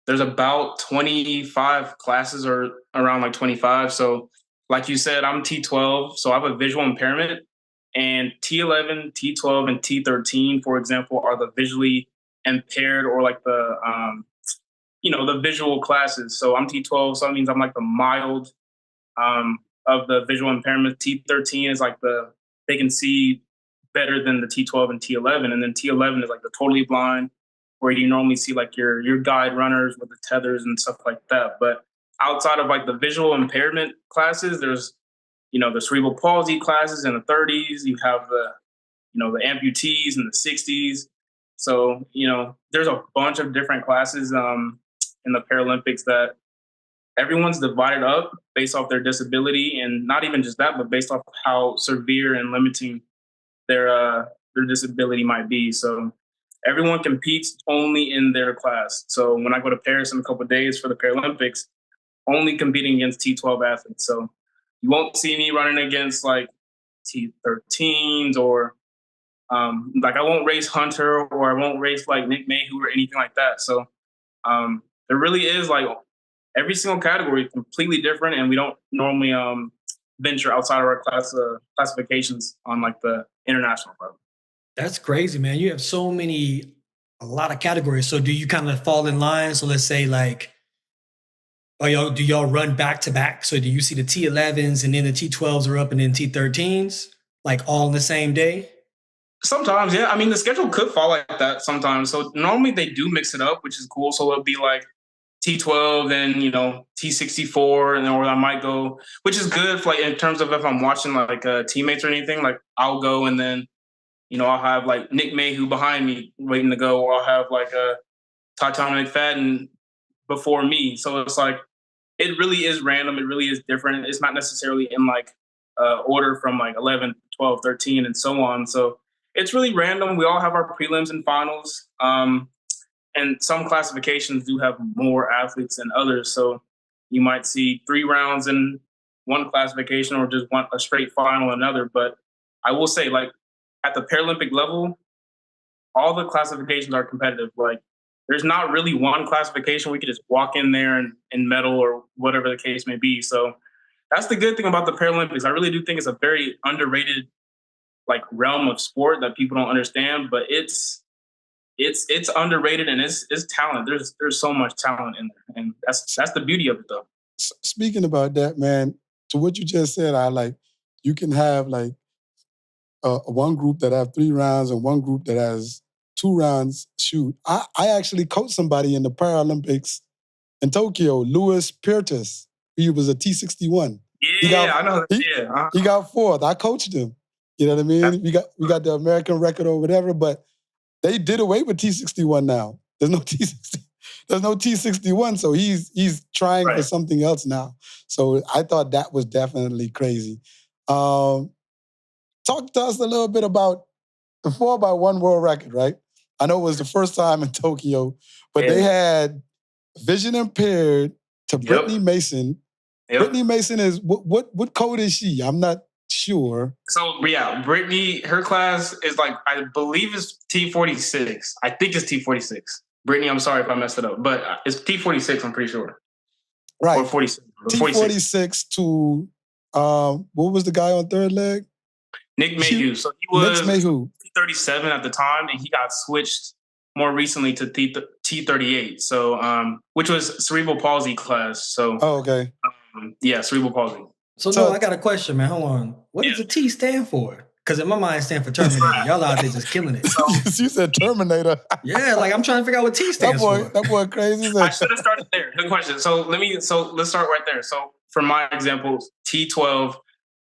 there's about 25 classes or around like 25. So like you said, I'm T12, so I have a visual impairment. And T11, T12, and T13, for example, are the visually impaired or like the, the visual classes. So I'm T12, so that means I'm like the mild of the visual impairment. T13 is like they can see better than the T12 and T11. And then T11 is like the totally blind, where you normally see like your guide runners with the tethers and stuff like that. But outside of like the visual impairment classes, there's the cerebral palsy classes in the 30s. You have the amputees in the 60s. So, there's a bunch of different classes in the Paralympics that everyone's divided up based off their disability, and not even just that, but based off how severe and limiting their disability might be. So everyone competes only in their class. So when I go to Paris in a couple of days for the Paralympics, only competing against T12 athletes. So you won't see me running against like T13s or like I won't race Hunter or I won't race like Nick Mayhew or anything like that. So there really is like every single category is completely different, and we don't normally venture outside of our classifications on like the international level. That's crazy, man. You have a lot of categories. So do you kind of fall in line? So let's say like, do y'all run back to back? So do you see the T11s and then the T12s are up and then T13s, like all in the same day? Sometimes, yeah. I mean, the schedule could fall like that sometimes. So normally they do mix it up, which is cool. So it'll be like T12, then, T64, and then or I might go, which is good for like in terms of if I'm watching like teammates or anything, like I'll go and then, I'll have like Nick Mayhew behind me waiting to go, or I'll have like a Tatiana McFadden before me. So it's like, it really is random. It really is different. It's not necessarily in like order from like 11, 12, 13, and so on. So it's really random. We all have our prelims and finals. and some classifications do have more athletes than others. So you might see 3 rounds in one classification or just a straight final in another. But I will say, like, at the Paralympic level, all the classifications are competitive. Like, there's not really one classification we could just walk in there and medal or whatever the case may be. So that's the good thing about the Paralympics. I really do think it's a very underrated, like, realm of sport that people don't understand, but it's underrated, and it's talent. There's so much talent in there, and that's the beauty of it, though. Speaking about that, man, to what you just said, you can have like one group that have 3 rounds and one group that has 2 rounds shoot. I actually coached somebody in the Paralympics in Tokyo, Louis Pirtis. He was a T61. Yeah, I know. He got 4th. I coached him. You know what I mean? We got the American record or whatever, but they did away with T61 now. There's no T61, so he's trying for something else now. So I thought that was definitely crazy. Talk to us a little bit about the 4x1 world record, right? I know it was the first time in Tokyo, but they had vision impaired to Brittany Mason. Brittany Mason is, what code is she? I'm not sure. So, yeah, Brittany, her class is like, I believe it's T46. I think it's T46. Brittany, I'm sorry if I messed it up, but it's T46, I'm pretty sure. Right. Or 46. T46 to, what was the guy on third leg? Nick Mayhew. So he was T37 at the time, and he got switched more recently to T38. So, which was cerebral palsy class. So, okay. Cerebral palsy. So, no, I got a question, man. Hold on. What does the T stand for? Because in my mind, it stands for Terminator. Y'all out there just killing it. You said Terminator. Yeah, like I'm trying to figure out what T stands for. That boy crazy. I should have started there. Good question. So let's start right there. So for my example, T12,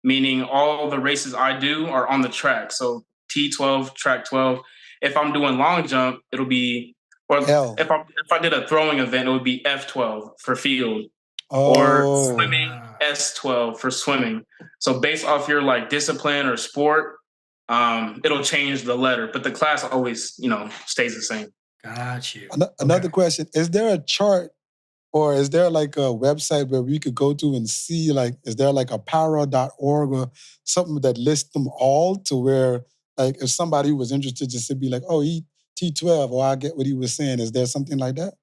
meaning all the races I do are on the track. So T12, track 12. If I'm doing long jump, it'll be, or if I did a throwing event, it would be F12 for field. Or swimming, S12 for swimming. So based off your like discipline or sport, it'll change the letter, but the class always, stays the same. Got you. Another question. Is there a chart or is there like a website where we could go to and see, like, is there like a para.org or something that lists them all to where, like, if somebody was interested, just to be like, oh, he T12, or I get what he was saying. Is there something like that?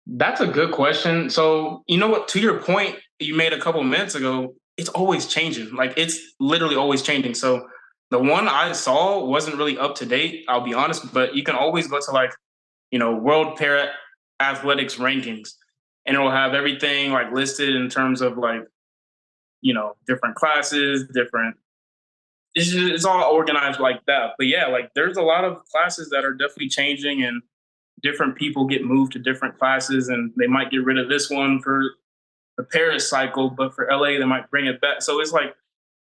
That's a good question. So, you know what, to your point you made a couple minutes ago, it's always changing. Like, it's literally always changing. So the one I saw wasn't really up to date, I'll be honest, but you can always go to like, World Para Athletics rankings, and it'll have everything like listed in terms of like, different classes, it's all organized like that. But yeah, like there's a lot of classes that are definitely changing, and different people get moved to different classes, and they might get rid of this one for the Paris cycle, but for LA, they might bring it back. So it's like,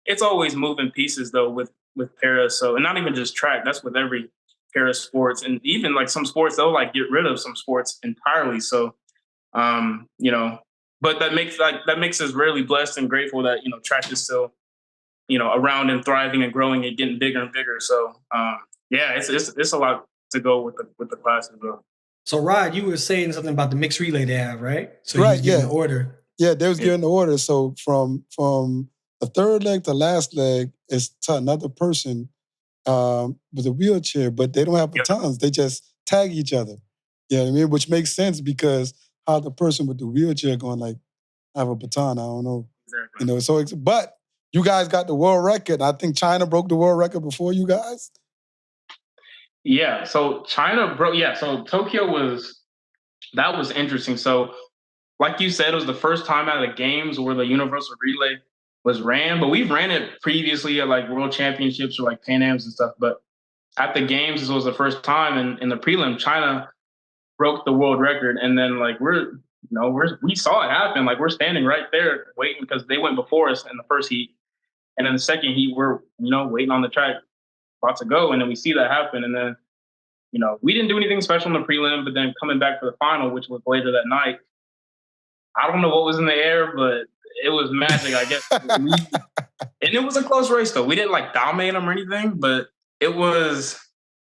it's always moving pieces though with Paris. So, and not even just track, that's with every Paris sports. And even like some sports, they'll like get rid of some sports entirely. So, but that makes us really blessed and grateful that, track is still, around and thriving and growing and getting bigger and bigger. So, it's a lot to go with the classes though. So Rod, you were saying something about the mixed relay they have, right? So right, the order. Yeah, they was giving the order. So from the third leg to last leg is to another person with a wheelchair, but they don't have batons. They just tag each other. You know what I mean? Which makes sense because how the person with the wheelchair going like, I have a baton, I don't know. Exactly. But you guys got the world record. I think China broke the world record before you guys. Yeah, so China broke. Yeah, so Tokyo was interesting. So, like you said, it was the first time out of the games where the universal relay was ran. But we've ran it previously at like World Championships or like Pan Ams and stuff. But at the games, this was the first time. And in the prelim, China broke the world record. And then like we saw it happen. Like we're standing right there waiting because they went before us in the first heat, and in the second heat we're waiting on the track, about to go, and then we see that happen, and then we didn't do anything special in the prelim, but then coming back for the final, which was later that night, I don't know what was in the air, but it was magic, I guess. And it was a close race though. We didn't like dominate them or anything, but it was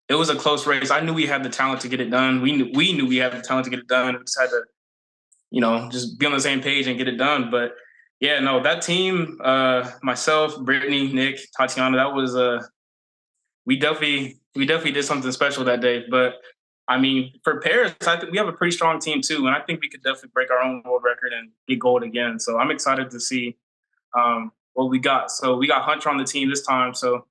it was a close race. I knew we had the talent to get it done. We knew we had the talent to get it done. We just had to, just be on the same page and get it done. But yeah, no, that team, myself, Brittany, Nick, Tatiana, that was we definitely did something special that day. But I mean, for Paris, I think we have a pretty strong team too, and I think we could definitely break our own world record and get gold again. So I'm excited to see what we got. So we got Hunter on the team this time. So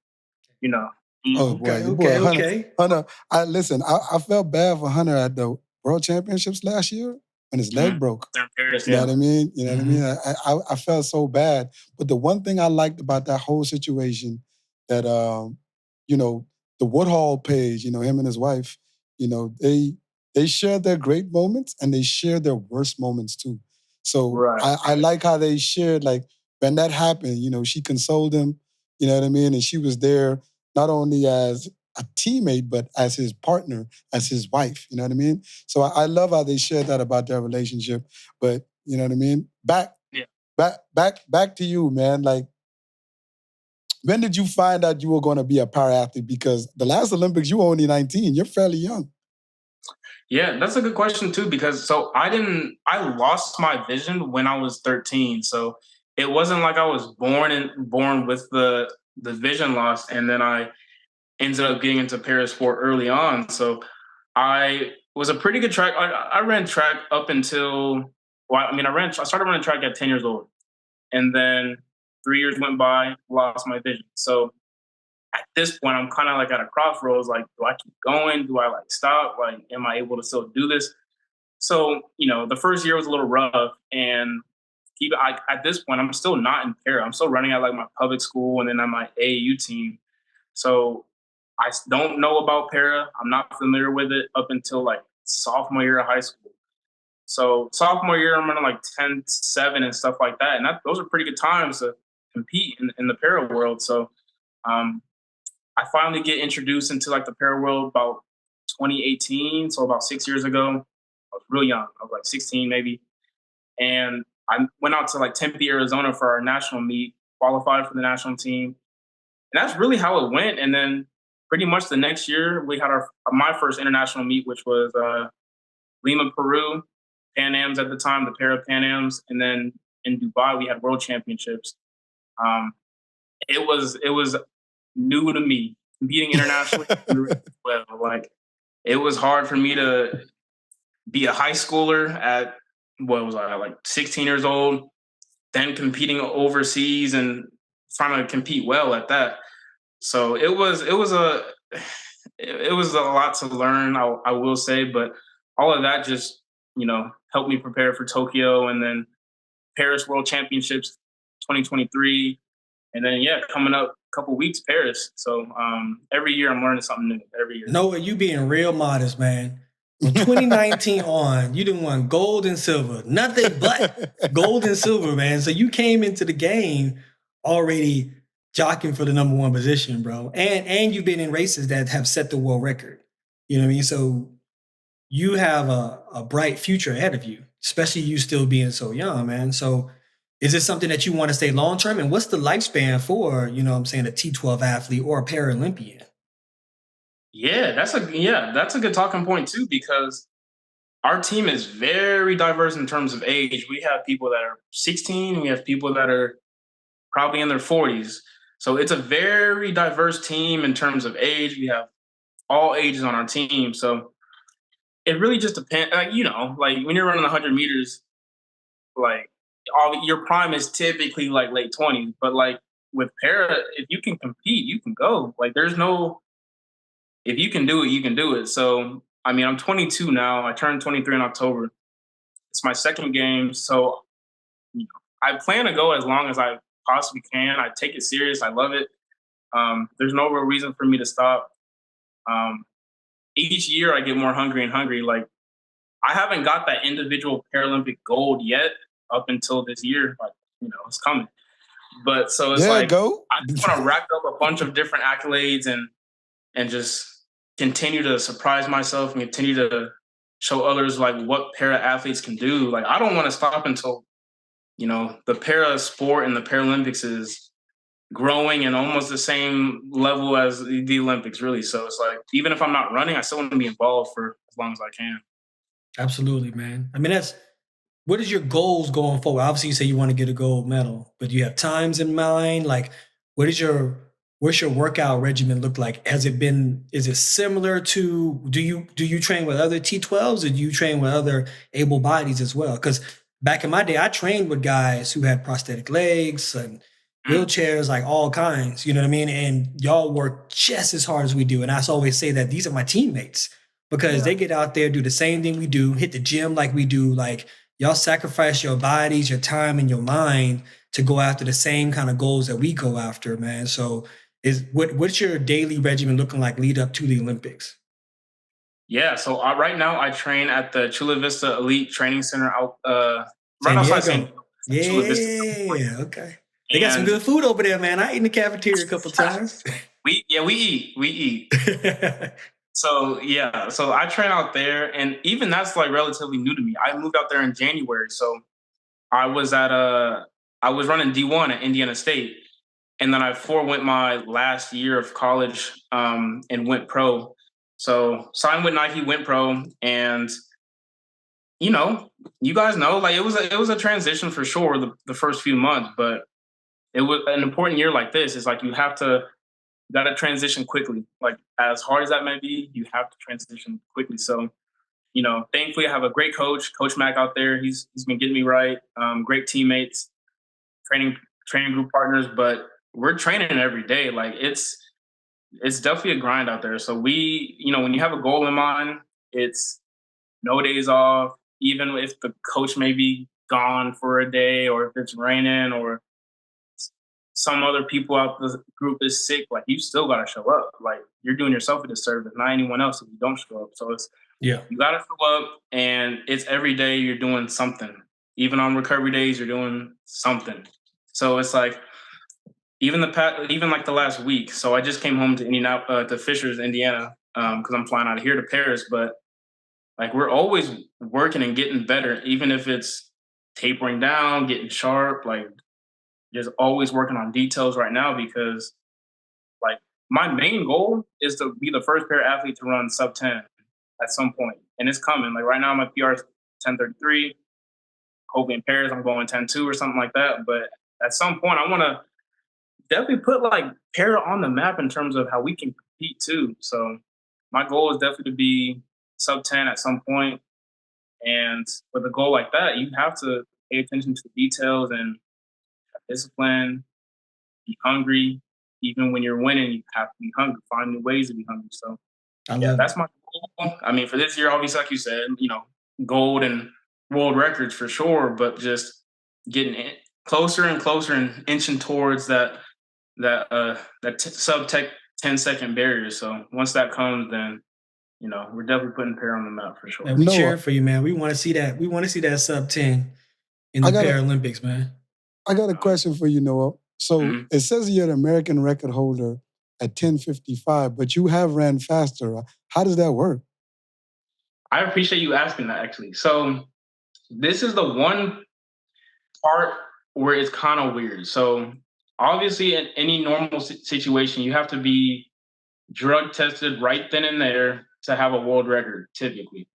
Oh boy, Okay. Hunter. I felt bad for Hunter at the World Championships last year when his leg broke. Paris, You know what I mean? You know what I mean? I felt so bad. But the one thing I liked about that whole situation that the Woodhall page, him and his wife, they shared their great moments and they shared their worst moments too. So Right. I like how they shared, like when that happened, she consoled him, you know what I mean? And she was there not only as a teammate, but as his partner, as his wife, you know what I mean? So I love how they shared that about their relationship. But you know what I mean? Back to you, man. Like, when did you find out you were going to be a para-athlete? Because the last Olympics, you were only 19. You're fairly young. Yeah, that's a good question too, because I lost my vision when I was 13. So it wasn't like I was born with the vision loss, and then I ended up getting into parasport early on. So I was a pretty good track. I ran track up until, I started running track at 10 years old, and then 3 years went by, lost my vision. So at this point, I'm kind of like at a crossroads. Like, do I keep going? Do I like stop? Like, am I able to still do this? So, the first year was a little rough, and at this point, I'm still not in para. I'm still running at like my public school and then on my AAU team. So I don't know about para. I'm not familiar with it up until like sophomore year of high school. So sophomore year, I'm running like 10.7 and stuff like that. And those are pretty good times to compete in the para world. So I finally get introduced into like the para world about 2018. So about 6 years ago. I was real young. I was like 16 maybe. And I went out to like Tempe, Arizona for our national meet, qualified for the national team. And that's really how it went. And then pretty much the next year, we had my first international meet, which was Lima, Peru, Pan Ams at the time, the Para Pan Ams. And then in Dubai, we had World Championships. It was new to me, competing internationally. Well, like, it was hard for me to be a high schooler at, what was I, like 16 years old, then competing overseas and trying to compete well at that. So it was a lot to learn, I will say, but all of that just, helped me prepare for Tokyo, and then Paris World Championships 2023. And then, coming up a couple weeks, Paris. So every year I'm learning something new every year. Noah, you being real modest, man. From 2019 on, you didn't won gold and silver. Nothing but gold and silver, man. So you came into the game already jockeying for the number one position, bro. And you've been in races that have set the world record. You know what I mean? So you have a bright future ahead of you, especially you still being so young, man. So is this something that you want to stay long-term? And what's the lifespan for, a T12 athlete or a Paralympian? Yeah, that's a good talking point too, because our team is very diverse in terms of age. We have people that are 16, we have people that are probably in their 40s. So it's a very diverse team in terms of age. We have all ages on our team. So it really just depends. Like, when you're running 100 meters, like, your prime is typically like late 20s. But like with para, if you can compete, you can go. Like, if you can do it, you can do it. So, I'm 22 now. I turned 23 in October. It's my second game. So, I plan to go as long as I possibly can. I take it serious. I love it. There's no real reason for me to stop. Each year I get more hungry and hungry. Like, I haven't got that individual Paralympic gold yet up until this year. Like, it's coming. But so it's I just want to rack up a bunch of different accolades and just continue to surprise myself and continue to show others like what para athletes can do. Like, I don't want to stop until, the para sport and the Paralympics is growing and almost the same level as the Olympics, really. So it's like, even if I'm not running, I still want to be involved for as long as I can. Absolutely, man. I mean, what is your goals going forward? Obviously, you say you want to get a gold medal, but do you have times in mind? Like, what's your workout regimen look like? Is it similar to, do you train with other T12s, or do you train with other able bodies as well? Because back in my day, I trained with guys who had prosthetic legs and wheelchairs, like all kinds, you know what I mean? And y'all work just as hard as we do. And I always say that these are my teammates, because they get out there, do the same thing we do, hit the gym like we do. Like, y'all sacrifice your bodies, your time, and your mind to go after the same kind of goals that we go after, man. So what's your daily regimen looking like lead up to the Olympics? Yeah, so right now I train at the Chula Vista Elite Training Center out San outside Diego. Chula Vista. Yeah, okay. They got some good food over there, man. I ate in the cafeteria a couple times. We eat. So I train out there, and even that's like relatively new to me. I moved out there in January, so I was running D1 at Indiana State, and then I forewent my last year of college and went pro. So signed with Nike, went pro, and you guys know, like, it was a transition for sure the first few months, but it was an important year like this. It's like you got to transition quickly. Like, as hard as that may be, you have to transition quickly. So, thankfully I have a great coach, Coach Mac out there. He's been getting me right. Great teammates, training group partners, but we're training every day. Like, it's definitely a grind out there. So when you have a goal in mind, it's no days off, even if the coach may be gone for a day, or if it's raining, or some other people out the group is sick. Like, you still got to show up. Like, you're doing yourself a disservice, not anyone else, if you don't show up. So you got to show up, and it's every day you're doing something. Even on recovery days, you're doing something. So it's like, even like the last week. So I just came home to to Fishers, Indiana, because I'm flying out of here to Paris. But like, we're always working and getting better, even if it's tapering down, getting sharp. Like, just always working on details right now, because like, my main goal is to be the first pair athlete to run sub 10 at some point, and it's coming. Like, right now my PR is 10:33. Hopefully in Paris I'm going 10:2 or something like that. But at some point I want to definitely put like Para on the map in terms of how we can compete too. So my goal is definitely to be sub 10 at some point. And with a goal like that, you have to pay attention to the details and discipline, be hungry. Even when you're winning, you have to be hungry, find new ways to be hungry. So that's my goal. I mean, for this year, obviously, like you said, gold and world records for sure, but just getting closer and closer and inching towards that sub 10-second barrier. So once that comes, then we're definitely putting Para on the map for sure. Man, we cheering for you, man. We want to see that. We want to see that sub 10 in the Paralympics, man. I got a question for you, Noah. So it says you're an American record holder at 10:55, but you have ran faster. How does that work? I appreciate you asking that, actually. So this is the one part where it's kind of weird. So obviously, in any normal situation, you have to be drug tested right then and there to have a world record, typically.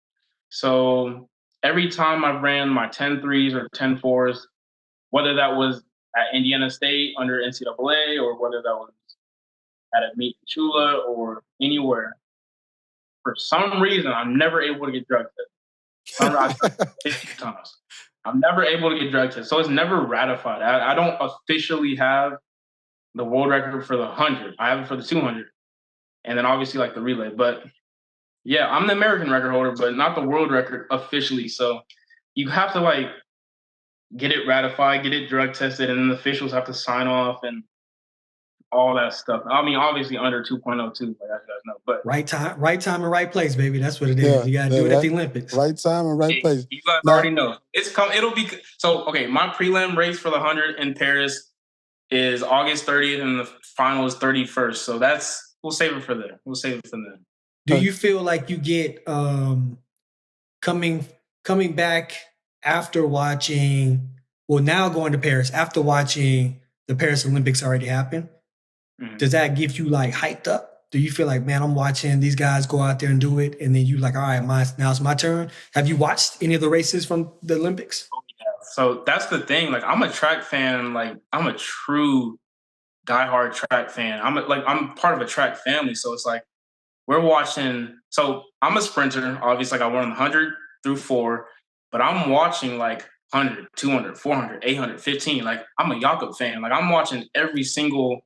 So every time I've ran my 10.3s or 10.4s, whether that was at Indiana State under NCAA, or whether that was at a meet in Chula or anywhere, for some reason, I'm never able to get drug tested. I'm never able to get drug tested. So it's never ratified. I don't officially have the world record for the 100. I have it for the 200. And then obviously like the relay. But yeah, I'm the American record holder, but not the world record officially. So you have to like get it ratified, get it drug tested, and then the officials have to sign off and all that stuff. I mean, obviously under 2.02, like as you guys know. But right time and right place, baby. That's what it is. Yeah, you gotta do it at the Olympics. Right time and right place. You guys already know. It'll be so okay. My prelim race for the 100 in Paris is August 30th, and the final is 31st. So we'll save it for there. Do you feel like you get coming back after watching, well, now going to Paris, after watching the Paris Olympics already happened, does that give you like hyped up? Do you feel like, man, I'm watching these guys go out there and do it, and then you like, all right, now it's my turn? Have you watched any of the races from the Olympics? Oh, yeah. So that's the thing. Like, I'm a track fan. Like, I'm a true diehard track fan. I'm part of a track family. So it's like we're watching. So I'm a sprinter. Obviously, like I run 100 through 4, but I'm watching like 100, 200, 400, 800, 15. Like, I'm a Jakob fan. Like, I'm watching every single,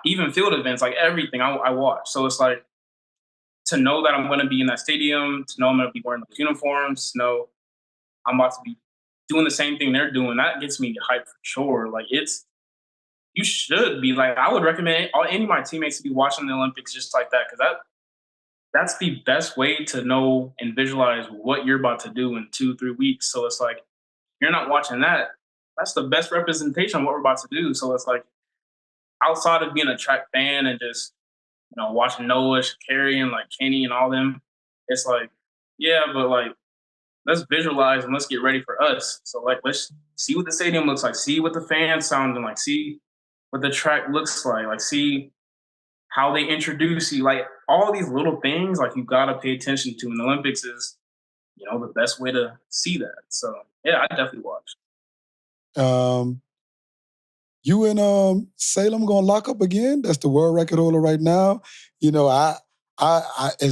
even field events, like everything I watch. So it's like, to know that I'm going to be in that stadium, to know I'm going to be wearing those uniforms, to know I'm about to be doing the same thing they're doing, that gets me hyped for sure. Like, you should be like, I would recommend any of my teammates to be watching the Olympics just like that, because that's the best way to know and visualize what you're about to do in 2-3 weeks. So it's like, you're not watching that. That's the best representation of what we're about to do. So it's like, outside of being a track fan and just, watching Noah, Sha'Carri, and like Kenny and all them, it's like, yeah, but like, let's visualize and let's get ready for us. So like, let's see what the stadium looks like, see what the fans sounding like, see what the track looks like see how they introduce you, like all these little things, like you gotta pay attention to. And the Olympics is, the best way to see that. So yeah, I definitely watch. You and Salem gonna lock up again? That's the world record holder right now. Is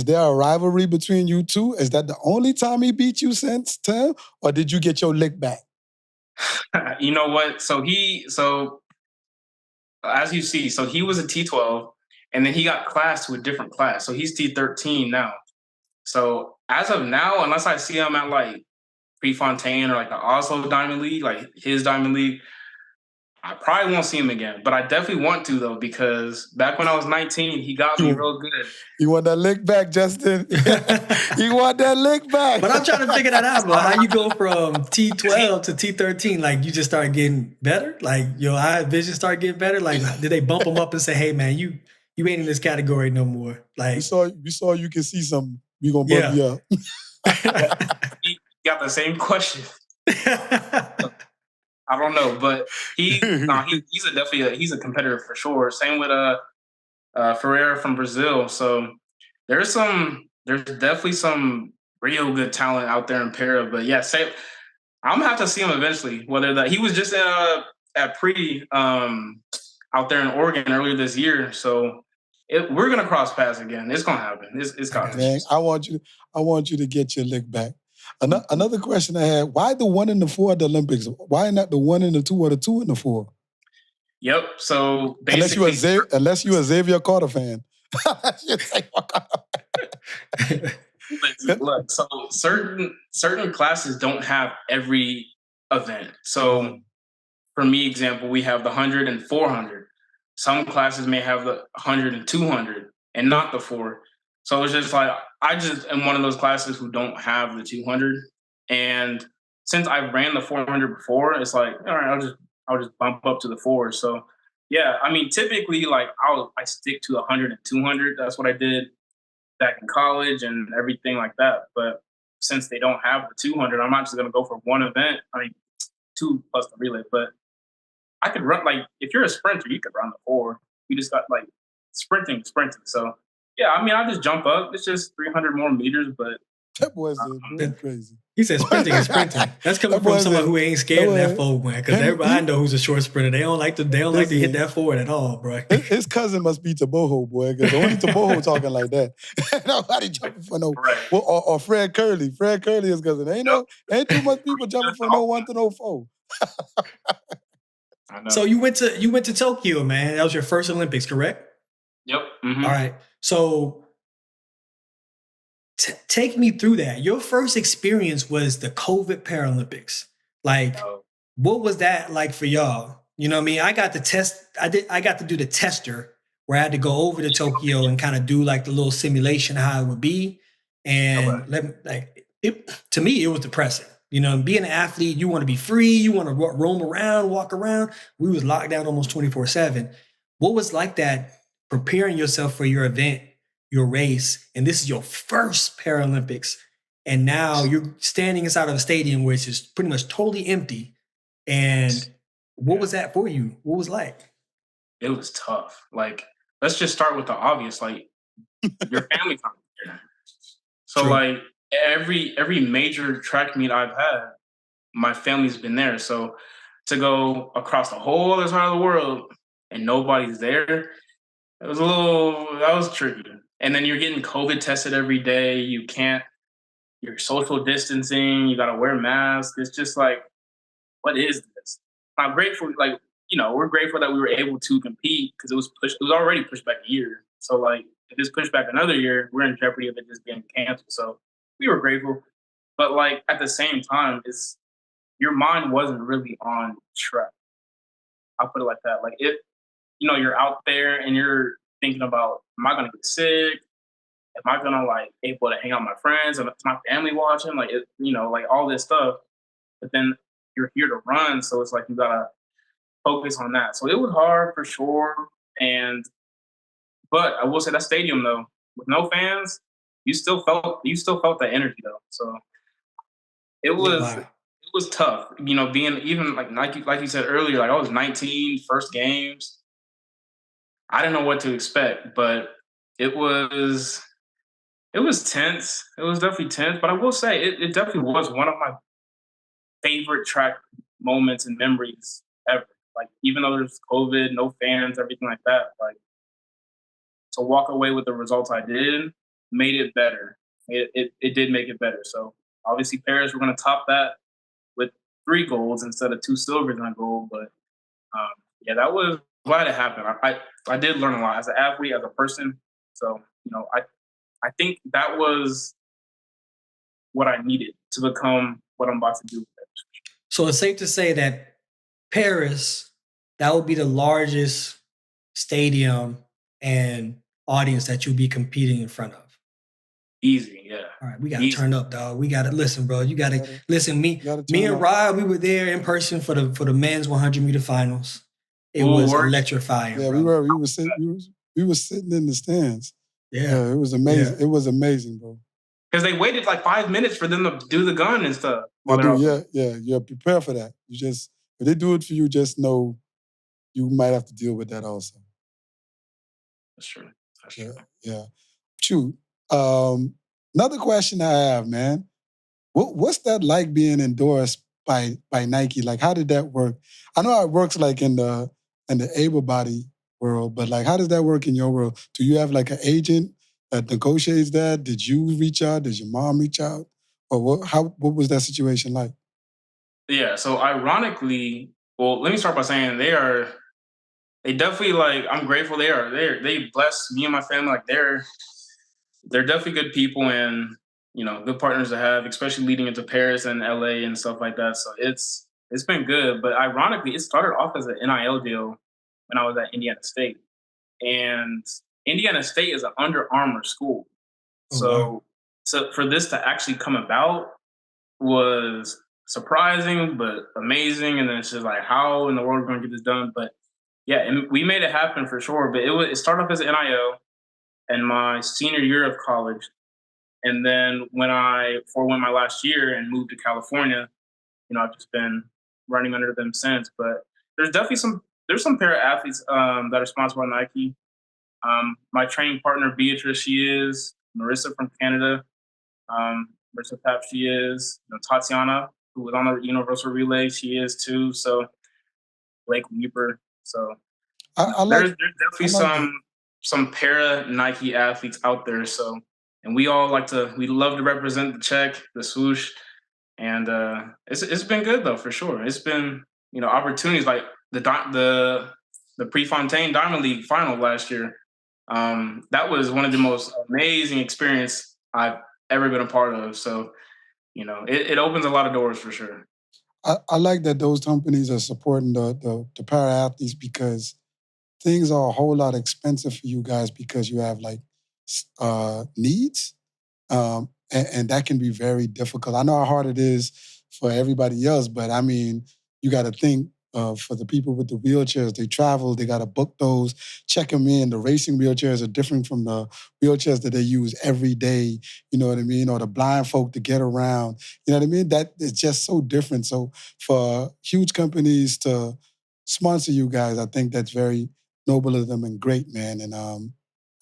there a rivalry between you two? Is that the only time he beat you since 10? Or did you get your lick back? You know what? So as you see, so he was a T12, and then he got classed to a different class. So he's T13 now. So as of now, unless I see him at like Prefontaine or like the Oslo Diamond League, like his Diamond League, I probably won't see him again. But I definitely want to, though, because back when I was 19, he got me real good. You want that lick back, Justin? You want that lick back? But I'm trying to figure that out, bro. How you go from T12 to T13? Like, you just start getting better? Like, your eye vision start getting better? Like, did they bump him up and say, hey, man, you ain't in this category no more? Like, we saw you can see something. We gonna bump you up. He got the same question. I don't know, but he's a competitor for sure. Same with Ferreira from Brazil. So there's definitely some real good talent out there in para. But yeah, I'm gonna have to see him eventually. He was just at pre out there in Oregon earlier this year. So we're gonna cross paths again. It's gonna happen. It's gonna happen. I want you to get your lick back. Another question I had: why the 1 and the 4 at the Olympics? Why not the 1 and the 2 or the 2 and the 4? Yep. So basically, unless you a Xavier Carter fan. Look, so certain classes don't have every event. So for me, example, we have the 100 and 400. Some classes may have the 100 and 200 and not the 4. So it's just like, I just am one of those classes who don't have the 200. And since I ran the 400 before, it's like, all right, I'll just bump up to the 4. So yeah, I mean, typically, like I stick to 100 and 200. That's what I did back in college and everything like that. But since they don't have the 200, I'm not just going to go for one event. I mean, 2 plus the relay. But I could run, like, if you're a sprinter, you could run the 4. You just got, like, sprinting. So, yeah, I mean, I just jump up. It's just 300 more meters, but... That boy's crazy. He said sprinting is sprinting. That's coming from someone who ain't scared of that 4, man. Because everybody I know who's a short sprinter, they don't like to hit that 4 at all, bro. His cousin must be Tebogo, boy. Because only Tebogo talking like that. Nobody jumping for no... Right. Or Fred Curley. Fred Curley is cousin. Ain't too much people jumping for no 1 to no 4. I know. So you went to Tokyo, man. That was your first Olympics, correct? Yep. Mm-hmm. All right. So take me through that. Your first experience was the COVID Paralympics. Like, what was that like for y'all? You know what I mean? I got to do the tester where I had to go over to Tokyo and kind of do like the little simulation of how it would be. And to me, it was depressing. You know, being an athlete, you want to be free. You want to roam around, walk around. We was locked down almost 24/7. What was like that preparing yourself for your event, your race, and this is your first Paralympics, and now you're standing inside of a stadium which is pretty much totally empty, and What was that for you? What was like? It was tough. Like, let's just start with the obvious. Like, your family's not there. So, True. like, every major track meet I've had, my family's been there. So, to go across the whole other side of the world and nobody's there, that was tricky. And then you're getting COVID tested every day. You're social distancing. You got to wear masks. It's just like, what is this? I'm grateful, like, we're grateful that we were able to compete because it was already pushed back a year. So, like, if it's pushed back another year, we're in jeopardy of it just getting canceled. So we were grateful. But, like, at the same time, your mind wasn't really on track. I'll put it like that. Like, if, you're out there and you're thinking about, am I going to get sick? Am I going to, like, able to hang out with my friends? Is my family watching? Like, like all this stuff. But then you're here to run. So it's like you got to focus on that. So it was hard for sure. But I will say that stadium though, with no fans, you still felt that energy though. So it was tough. Being even like you said earlier, like I was 19, first games. I didn't know what to expect, but it was tense. It was definitely tense. But I will say it definitely was one of my favorite track moments and memories ever. Like, even though there's COVID, no fans, everything like that, like, to walk away with the results I did made it better. It did make it better. So obviously Paris, we're going to top that with 3 golds instead of 2 silvers and a gold. But yeah, that was glad it happened. I did learn a lot as an athlete, as a person. So, I think that was what I needed to become what I'm about to do. So it's safe to say that Paris, that would be the largest stadium and audience that you'll be competing in front of. Easy, yeah. All right, we got to turn up, dog. We got to listen, bro. You got to listen. Me and Rod, we were there in person for the men's 100-meter finals. It was electrifying. Yeah, bro. we were sitting in the stands. Yeah, it was amazing. Yeah. It was amazing, bro. Because they waited like 5 minutes for them to do the gun and stuff. Yeah. Prepare for that. If they do it for you, just know you might have to deal with that also. That's true. Yeah. True. Another question I have, man. What's that like being endorsed by Nike? Like, how did that work? I know how it works like in the able body world, but like, how does that work in your world? Do you have like an agent that negotiates that? Did you reach out? Did your mom reach out? Or what was that situation like? Yeah, so ironically, well, let me start by saying they definitely, like, I'm grateful they bless me and my family. Like, they're definitely good people and, good partners to have, especially leading into Paris and LA and stuff like that. So it's been good. But ironically, it started off as an NIL deal when I was at Indiana State. And Indiana State is an Under Armour school. So for this to actually come about was surprising, but amazing. And then it's just like, how in the world are we going to get this done? But yeah, and we made it happen for sure. But it started off as NIL in my senior year of college. And then when I forewent my last year and moved to California, I've just been running under them since. But there's definitely some para athletes that are sponsored by Nike. My training partner, Beatrice, she is. Marissa from Canada. Marissa Pap, she is. Tatiana, who was on the Universal Relay, she is too. So Blake Weeper. So there's definitely some para Nike athletes out there. So, and we love to represent the check, the swoosh. And it's been good though, for sure. It's been, opportunities like the Prefontaine Diamond League final last year. That was one of the most amazing experience I've ever been a part of. So, it opens a lot of doors for sure. I like that those companies are supporting the para athletes because things are a whole lot expensive for you guys because you have like needs. And that can be very difficult. I know how hard it is for everybody else, but I mean, you got to think for the people with the wheelchairs, they travel, they got to book those, check them in. The racing wheelchairs are different from the wheelchairs that they use every day, you know what I mean? Or the blind folk to get around, you know what I mean? That is just so different. So for huge companies to sponsor you guys. I think that's very noble of them and great, man. And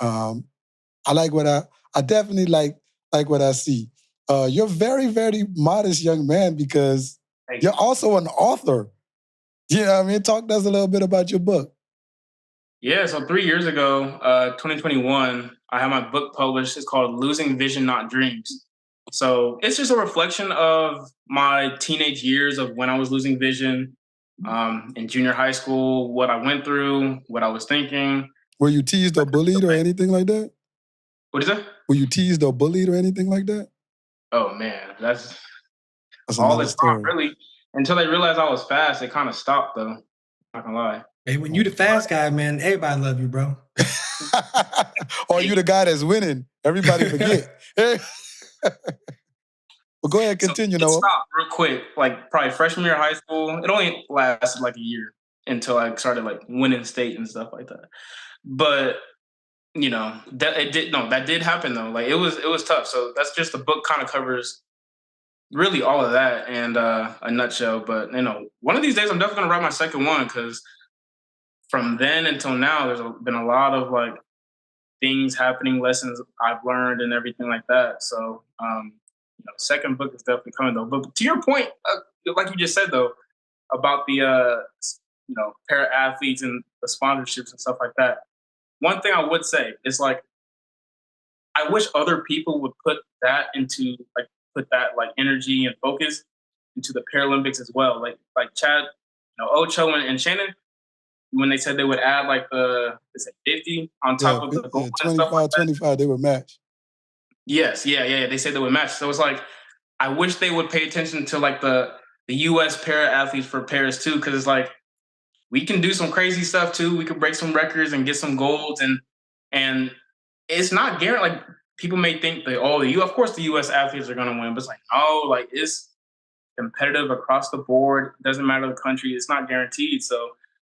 I like what I definitely like what I see. You're a very, very modest young man because you're also an author. You know what I mean? Talk to us a little bit about your book. Yeah, so 3 years ago, 2021, I had my book published. It's called Losing Vision, Not Dreams. So it's just a reflection of my teenage years of when I was losing vision in junior high school, what I went through, what I was thinking. Were you teased or bullied or anything like that? What is that? Were you teased or bullied or anything like that? Oh, man, that's all this time, really. Until they realized I was fast, it kind of stopped, though. Not gonna lie. Hey, when you the fast guy, man, everybody love you, bro. Or you the guy that's winning. Everybody forget. But go ahead, continue, Noah. Stop real quick. Like probably freshman year of high school, it only lasted like a year until I started like winning state and stuff like that. But you know, that did happen though. Like it was tough. So that's just the book kind of covers really all of that in a nutshell. But you know, one of these days I'm definitely gonna write my second one because from then until now, there's been a lot of like things happening, lessons I've learned, and everything like that. So, you know, second book is definitely coming though. But to your point, like you just said though, about the you know, para athletes and the sponsorships and stuff like that. One thing I would say is like, I wish other people would put that energy and focus into the Paralympics as well. Like Chad, you know, Ocho and Shannon, when they said they would add like the 50 on top of the gold 25, like 25, they would match. Yes, yeah. They said they would match. So it's like, I wish they would pay attention to like the U.S. para athletes for Paris too, because it's like we can do some crazy stuff too. We could break some records and get some golds, and it's not guaranteed. Like people may think that of course the U.S. athletes are gonna win, but it's like no, like it's competitive across the board. It doesn't matter the country. It's not guaranteed. So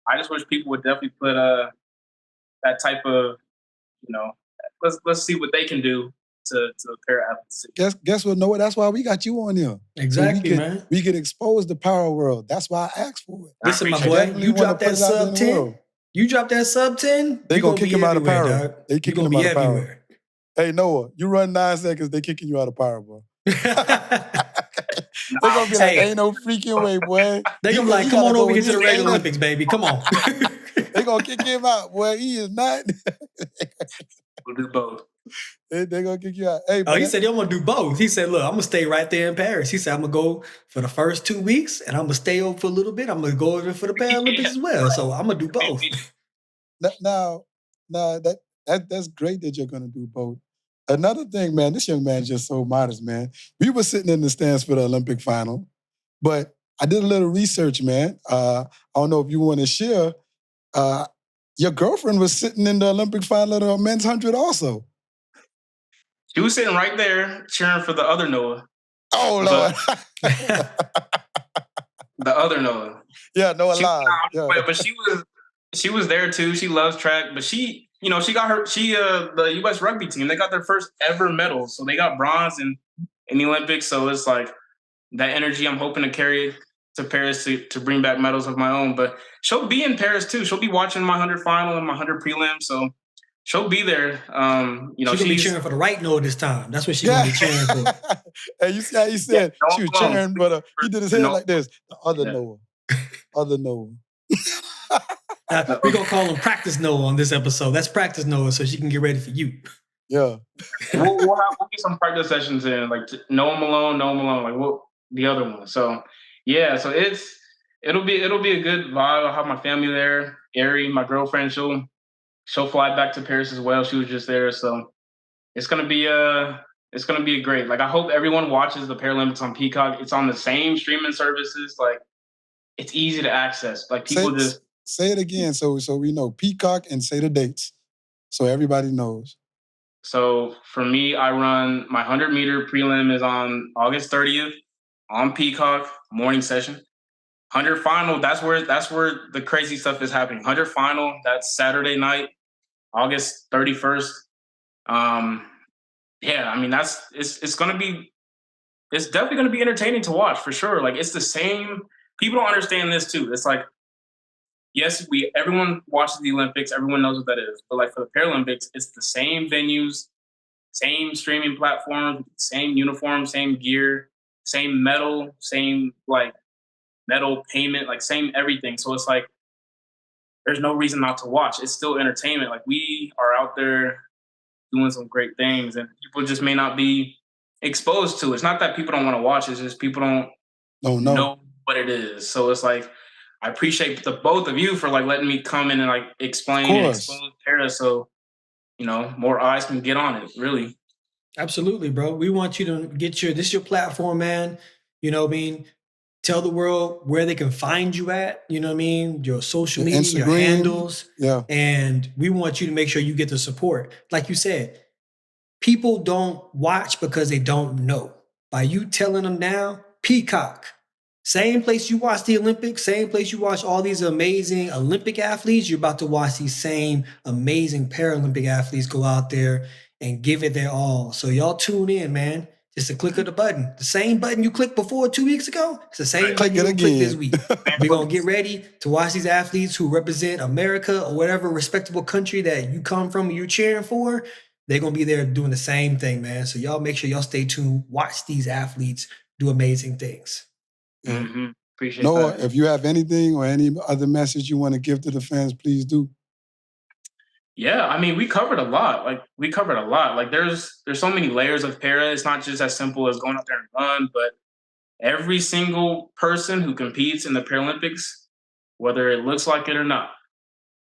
I just wish people would definitely put that type of, you know, let's see what they can do to para athletes. Guess what, Noah? That's why we got you on here. Exactly, man. We could expose the power world. That's why I asked for it. Listen, my boy, you drop that sub 10. You drop that sub 10. They gonna kick him out of power. They kicking him out of power. Everywhere. Hey, Noah, you run 9 seconds, they kicking you out of power, bro. They're gonna be like, ain't no freaking way, boy. They're gonna be like, come on over here to the regular Olympics, baby. Come on. They're gonna kick him out, boy. He is not. We'll do both. They're gonna kick you out. Hey, he said he don't want to do both. He said, look, I'm gonna stay right there in Paris. He said, I'm gonna go for the first 2 weeks and I'm gonna stay over for a little bit. I'm gonna go over for the Paralympics as well. So I'm gonna do both. Now, that's great that you're gonna do both. Another thing, man, this young man's just so modest, man. We were sitting in the stands for the Olympic final, but I did a little research, man. I don't know if you want to share. Your girlfriend was sitting in the Olympic final of the men's 100 also. She was sitting right there cheering for the other Noah. Oh, Lord. The other Noah. Yeah, Noah Lyles. Yeah. But she was there too. She loves track, but she got the U.S. rugby team, they got their first ever medal. So they got bronze in the Olympics. So it's like that energy I'm hoping to carry to Paris to bring back medals of my own. But she'll be in Paris too. She'll be watching my 100 final and my 100 prelim. So she'll be there. She's gonna be cheering for the right Noah this time. That's what she's gonna be cheering for. Hey, you see how he said she was cheering, but he did his head like this. The other Noah. Other Noah. We're going to call him Practice Noah on this episode. That's Practice Noah so she can get ready for you. Yeah. we'll get some practice sessions in, like Noah Malone, like the other one. So, yeah, so it'll be a good vibe. I'll have my family there. Ari, my girlfriend, she'll fly back to Paris as well. She was just there. So it's going to be great. Like, I hope everyone watches the Paralympics on Peacock. It's on the same streaming services. Like, it's easy to access. Like, people Say it again so we know. Peacock, and say the dates so everybody knows. So for me, I run my 100-meter prelim is on August 30th on Peacock, morning session. 100 final, that's where the crazy stuff is happening. 100 final, that's Saturday night, August 31st. Yeah, I mean, it's definitely gonna be entertaining to watch for sure. Like, it's the same. People don't understand this too. It's like yes, everyone watches the Olympics, everyone knows what that is. But like for the Paralympics, it's the same venues, same streaming platforms, same uniform, same gear, same medal, same like medal payment, like same everything. So it's like there's no reason not to watch. It's still entertainment. Like we are out there doing some great things, and people just may not be exposed to it. It's not that people don't want to watch, it's just people don't know what it is. So it's like I appreciate the both of you for like letting me come in and like explain and expose para so more eyes can get on it, really. Absolutely, bro. We want you to get this is your platform, man. You know what I mean? Tell the world where they can find you at, you know what I mean? Your social media, Instagram, your handles. Yeah. And we want you to make sure you get the support. Like you said, people don't watch because they don't know. By you telling them now, Peacock, same place you watch the Olympics, same place you watch all these amazing Olympic athletes, you're about to watch these same amazing Paralympic athletes go out there and give it their all. So y'all tune in, man. Just a click of the button. The same button you clicked before 2 weeks ago, it's the same button you click this week. We're going to get ready to watch these athletes who represent America or whatever respectable country that you come from, you're cheering for. They're going to be there doing the same thing, man. So y'all make sure y'all stay tuned. Watch these athletes do amazing things. Mm-hmm. Appreciate Noah, that. if you have anything or any other message you want to give to the fans, please do. Yeah, I mean, we covered a lot. Like there's so many layers of para. It's not just as simple as going out there and run, but every single person who competes in the Paralympics, whether it looks like it or not,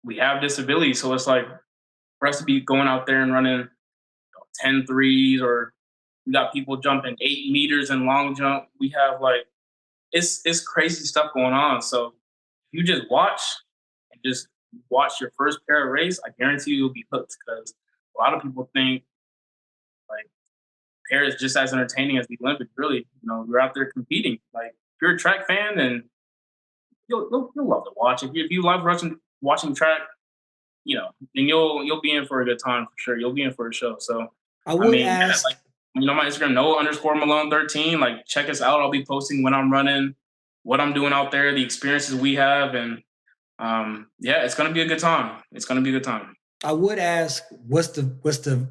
we have disabilities. So it's like for us to be going out there and running 10 threes, or we got people jumping 8 meters in long jump. We have like, it's crazy stuff going on. So if you just watch and just watch your first para race, I guarantee you'll be hooked, because a lot of people think like para is just as entertaining as the Olympics. Really, you're out there competing. Like if you're a track fan, then you'll love to watch. If you love watching track, then you'll be in for a good time for sure. You'll be in for a show. So I would ask, my Instagram, Noah_Malone13. Like check us out. I'll be posting when I'm running, what I'm doing out there, the experiences we have, and it's gonna be a good time. It's gonna be a good time. I would ask, what's the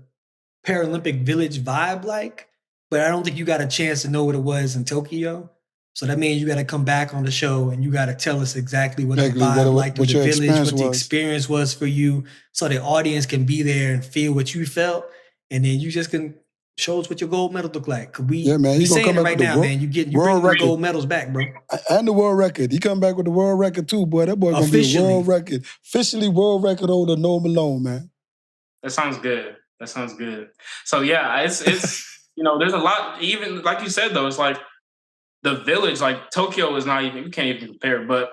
Paralympic Village vibe like? But I don't think you got a chance to know what it was in Tokyo. So that means you got to come back on the show and you got to tell us exactly what the vibe like of the village, what the experience was for you, so the audience can be there and feel what you felt, and then you just can show us what your gold medal look like. We saying it right now, man. You bring the gold medals back, bro. And the world record. He come back with the world record too, boy. That boy gonna be a world record. Officially world record holder, Noah Malone, man. That sounds good. So yeah, it's there's a lot. Even like you said though, it's like the village, like Tokyo is not even, we can't even compare. But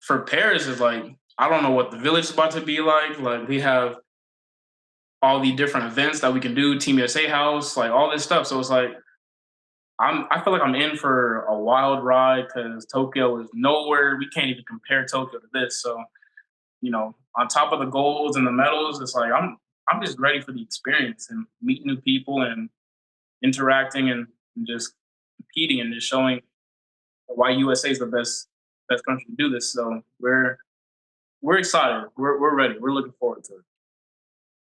for Paris, is like, I don't know what the village is about to be like. Like we have all the different events that we can do, Team USA House, like all this stuff. So it's like, I feel like I'm in for a wild ride, because Tokyo is nowhere. We can't even compare Tokyo to this. So, on top of the golds and the medals, it's like, I'm just ready for the experience and meeting new people and interacting and just competing and just showing why USA is the best country to do this. So we're excited. We're ready. We're looking forward to it.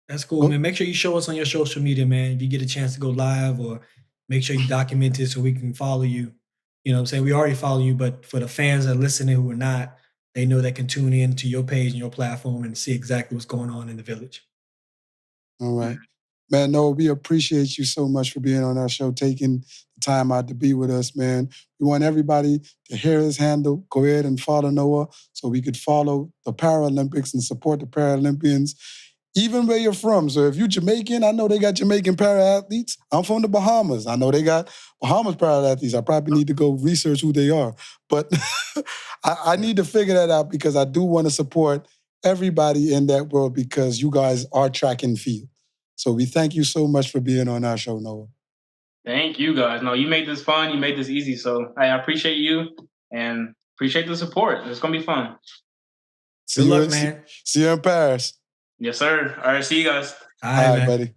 That's cool, man. Make sure you show us on your social media, man. If you get a chance to go live, or make sure you document it so we can follow you. You know what I'm saying? We already follow you, but for the fans that are listening who are not, they know they can tune in to your page and your platform and see exactly what's going on in the village. All right. Man, Noah, we appreciate you so much for being on our show, taking the time out to be with us, man. We want everybody to hear his handle. Go ahead and follow Noah so we could follow the Paralympics and support the Paralympians, even where you're from. So if you're Jamaican, I know they got Jamaican para-athletes. I'm from the Bahamas. I know they got Bahamas para-athletes. I probably need to go research who they are. But I need to figure that out, because I do want to support everybody in that world, because you guys are track and field. So we thank you so much for being on our show, Noah. Thank you, guys. No, you made this fun. You made this easy. So I appreciate you and appreciate the support. It's going to be fun. Good luck, man. See you in Paris. Yes, sir. All right, see you guys. All right, buddy.